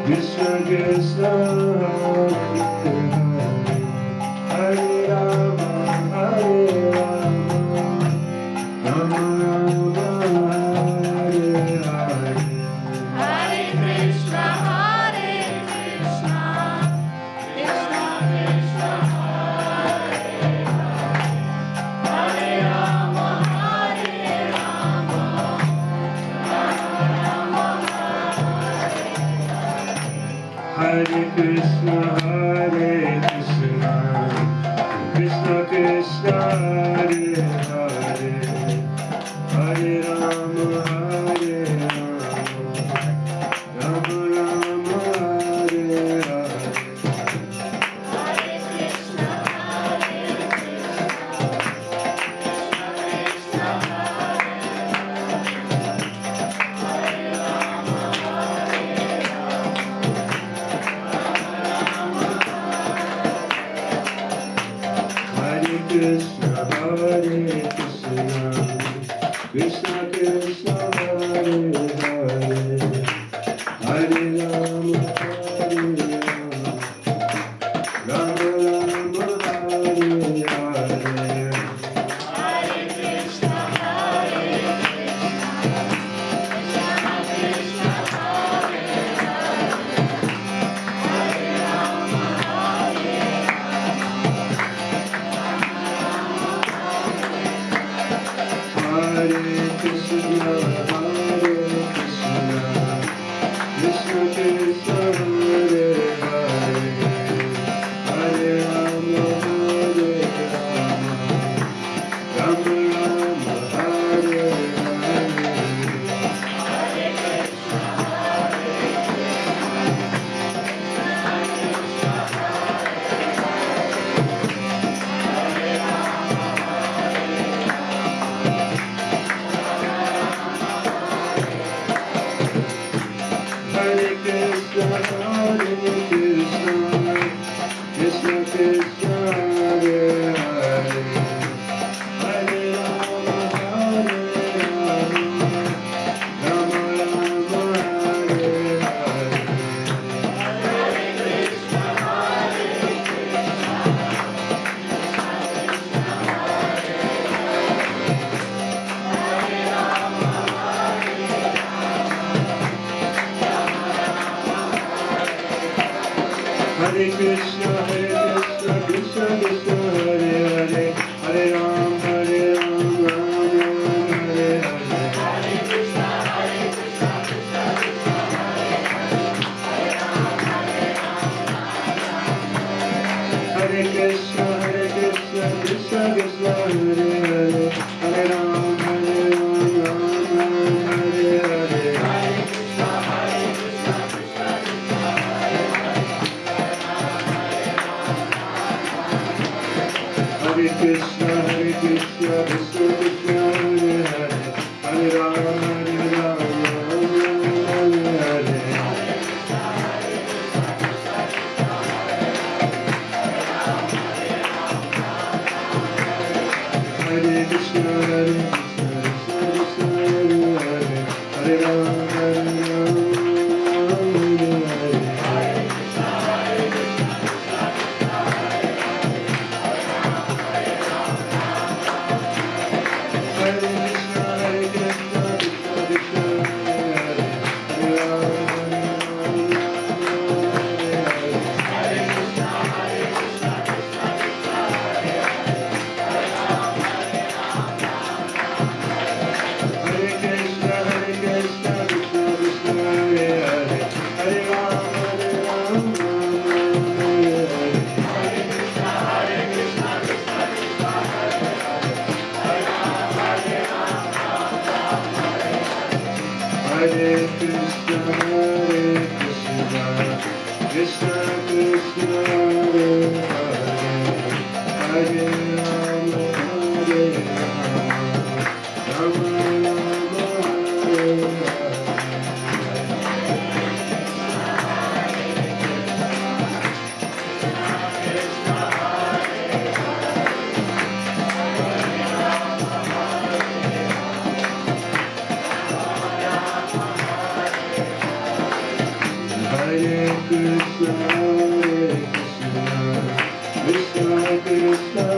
Krishna Krishna Hare Rama Hare Rama Rama Rama Hare Hare Hare Krishna, Hare Krishna, Krishna Krishna, Hare Rama, Hare Rama, Rama Hare Krishna Hare Krishna Krishna Krishna Hare Hare Hare Rama Hare Rama Rama Rama Hare Hare Hare Krishna, Hare Krishna, Krishna Krishna, Hare Hare Rama, Rama Rama Hare Hare Hare Krishna Hare Krishna Krishna Hare Hare Hare Rama Hare Rama Rama Rama Hare Hare Hare Krishna, Hare Krishna, Krishna Krishna, Hare Hare, Hare Rama, Hare Rama, Rama Rama, Hare Hare. Hare Krishna, Hare Krishna, Hare Rama, Hare Krishna, Krishna Krishna, Hare Hare, Hare Ram, Ram Ram, Hare Hare. Hare Krishna, Krishna Krishna, Hare Hare, Hare Ram, Hare Krishna, Krishna Krishna, Hare Hare, Hare Ram, Ram Hare Hare. Hare Krishna, Hare Krishna, Krishna Krishna, Hare Hare, Hare Rama, Ram Hare Hare. Hare Krishna, Krishna Krishna, Hare Hare, Hare Rama, Ram Hare Hare. Hare Krishna, Krishna Krishna, Hare Hare, Hare Rama, Hare Hare Krishna, Krishna Krishna, Hare Hare, Hare Rama, Hare Hare Krishna, Krishna Krishna, Hare Hare, Hare Rama, Hare Rama, Rama Rama, Hare Hare Krishna, Krishna Krishna,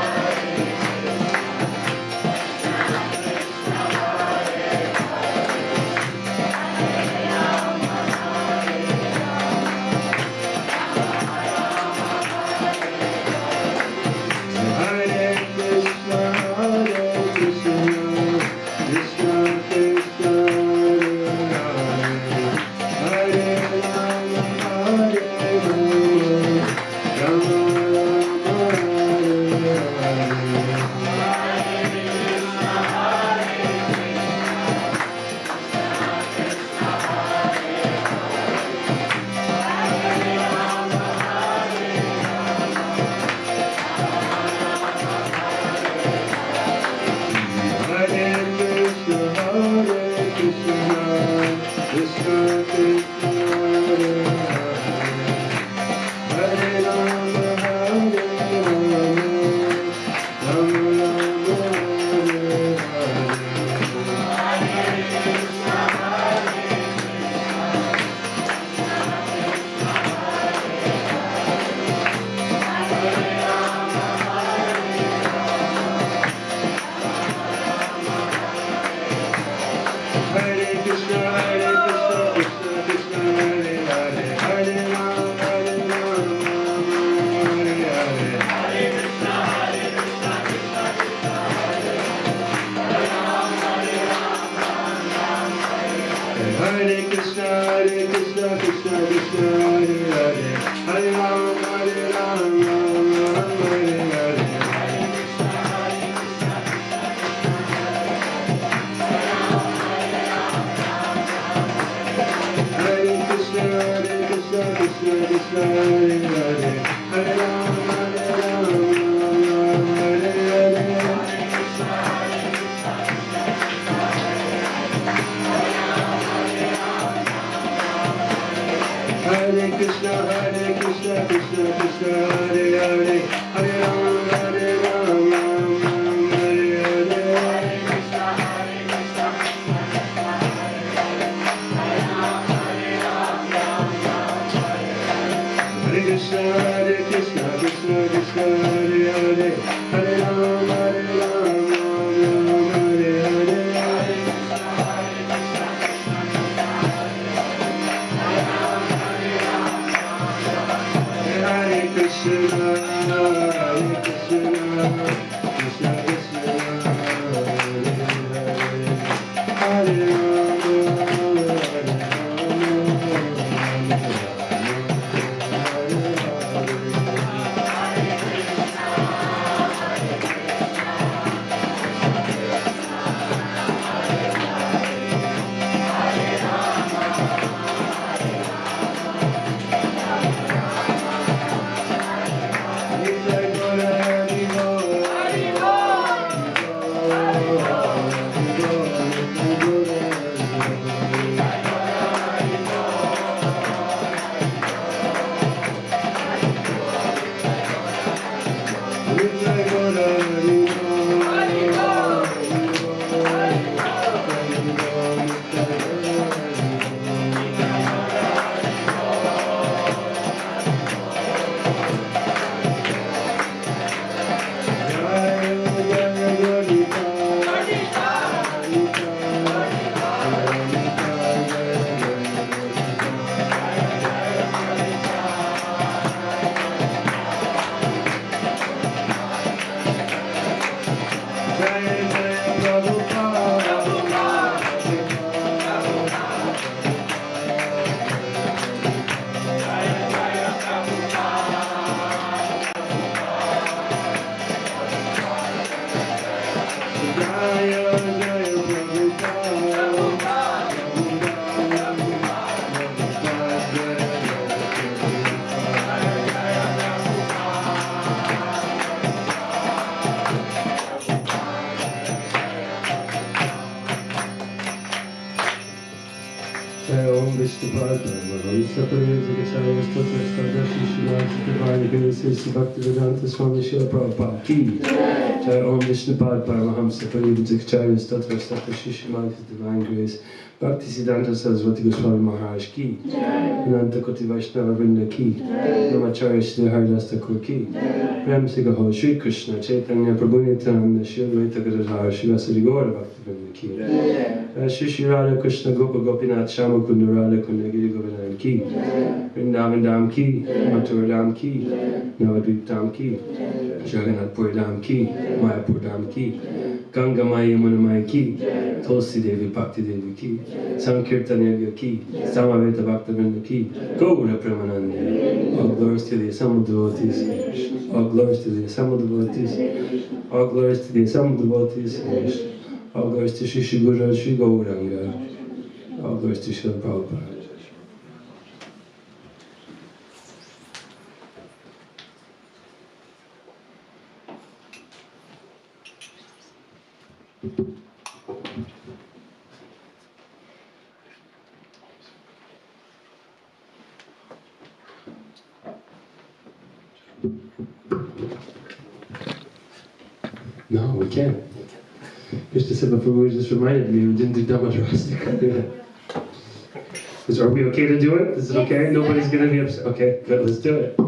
Hare Hare, Hare Rama, Hare Rama, Rama Rama, Hare Vishnu Pada Paramahamsa Pariyajagacharya Stotra Stadashi Srimati Divine Grace Sri Bhaktivedanta Swami Srila Prabhupada Ki Jai Om Vishnu Pada Paramahamsa Pariyajagacharya Stotra Stadashi Srimati Divine Grace Bhakti Siddhanta Saraswati Goswami Maharaj Ki Ananta Koti Vaishnava Vrinda Ki Namacharya Shri Haridas Thakur Ki Prem Sigaho Shri Krishna Chaitanya Prabhu Nityananda Shri Advaita Gadadhara Shri Vasari Gaura Bhakti Vrinda Ki Shri Shri Radha Krishna Gopa Gopinath Shama Kunda Radha Kunda Giri Govardhan Ki Vrindavan Dham Ki Mathura Dham Ki Navadvip Dham Ki Jagannath Puri Dham Ki Mayapur Dham Ki Ganga Maya Yamuna Maya Ki Tulsi Devi Bhakti Devi Ki Sankirtan Yagya Ki Samaveta Bhakta Vrinda Ki Gaura Premanande. All glories to the assembled devotees. All glories to the assembled devotees. All glories to the assembled devotees. All glories to Shri Shri Guru Shri Gauranga. All glories to Srila Prabhupada. No, we can't. Krishna Sima Prabhu just reminded me we didn't do Damodarastakam. Are we okay to do it? Is it okay? Nobody's going to be upset. Okay, good, let's do it.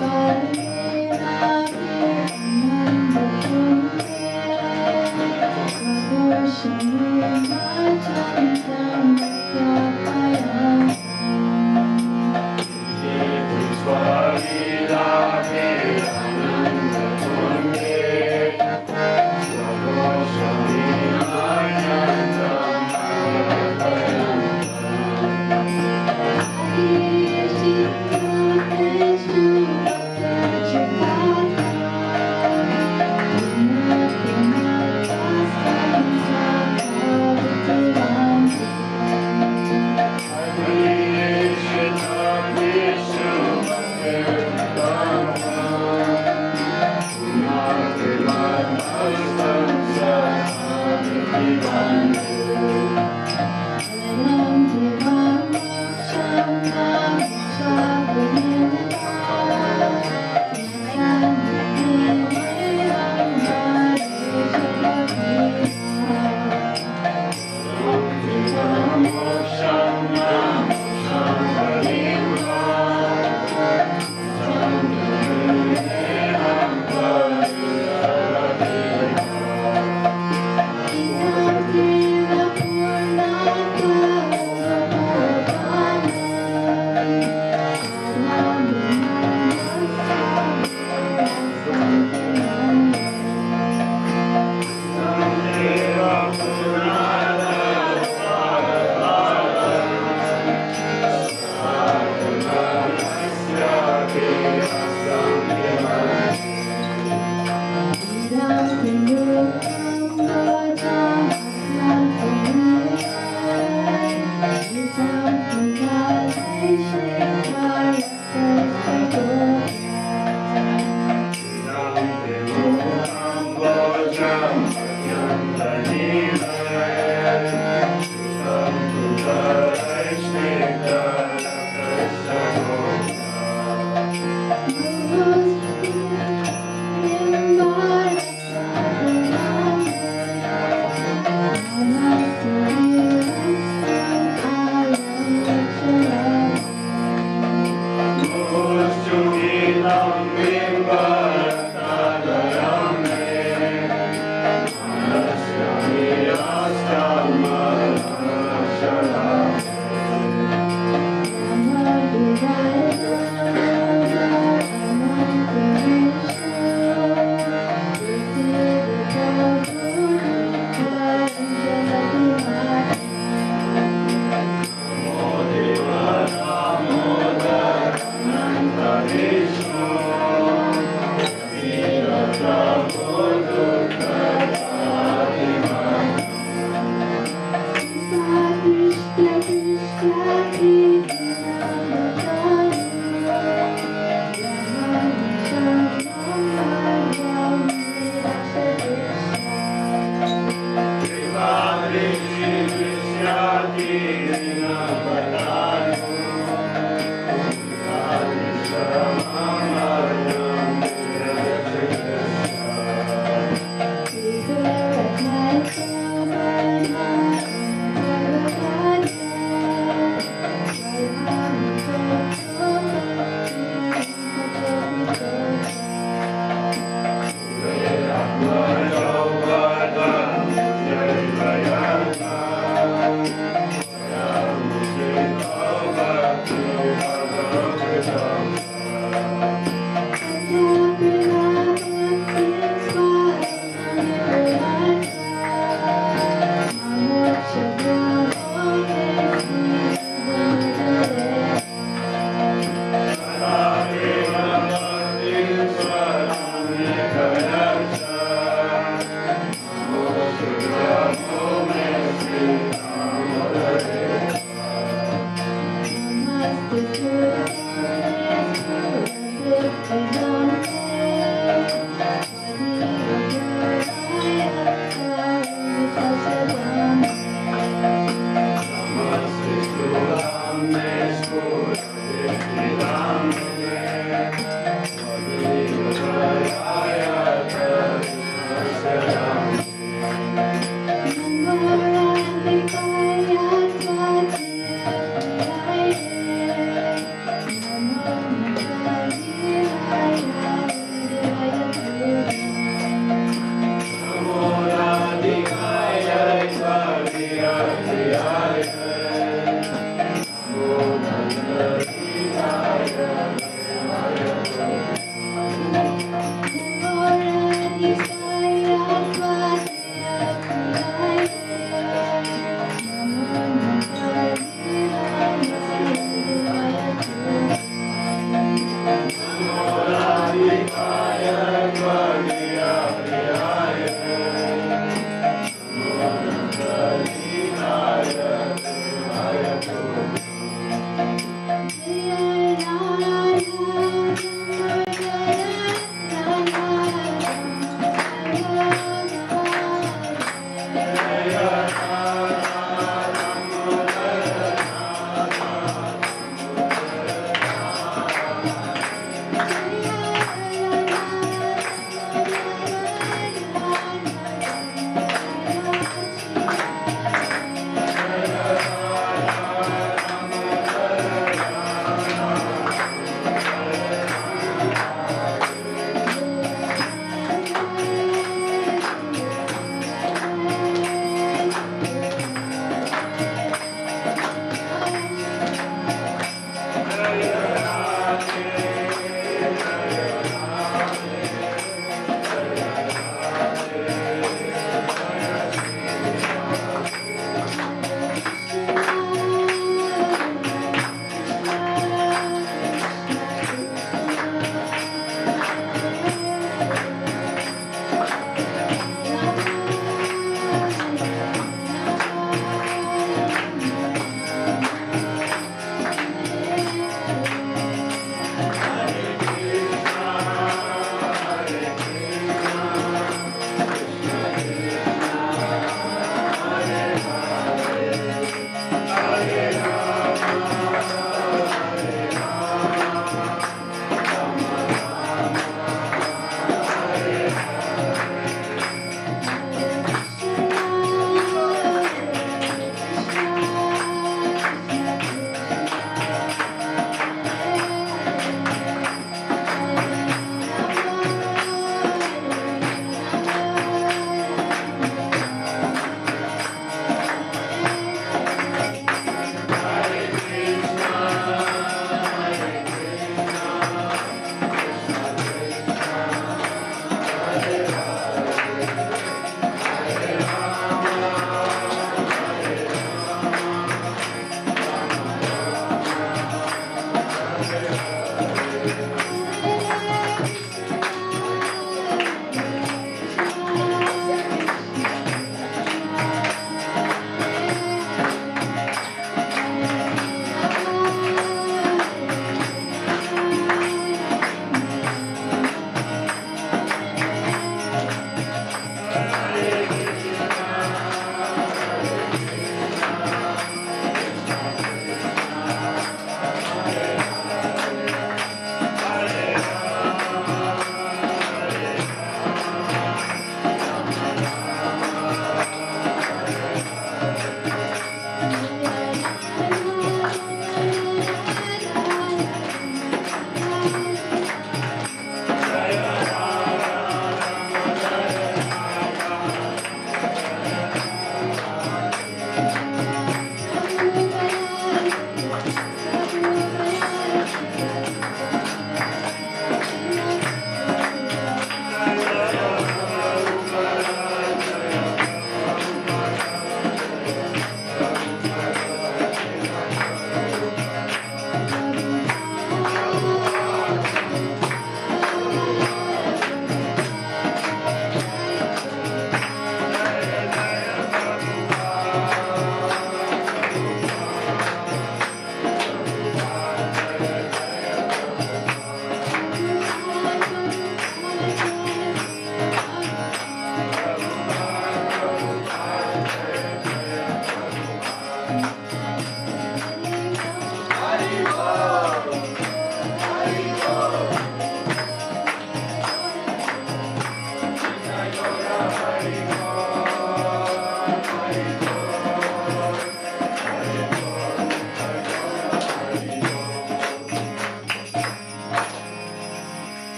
Bye.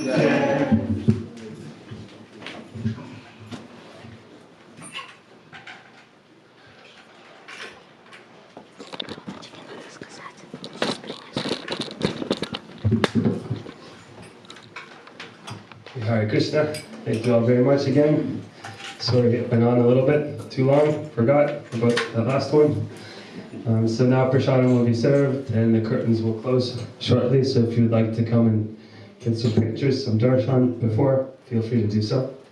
Hare Krishna. Thank you all very much again. Sorry it went on a little bit too long. Forgot about the last one. So now prasadam will be served and the curtains will close shortly. So if you would like to come and get some pictures, some darshan before, feel free to do so.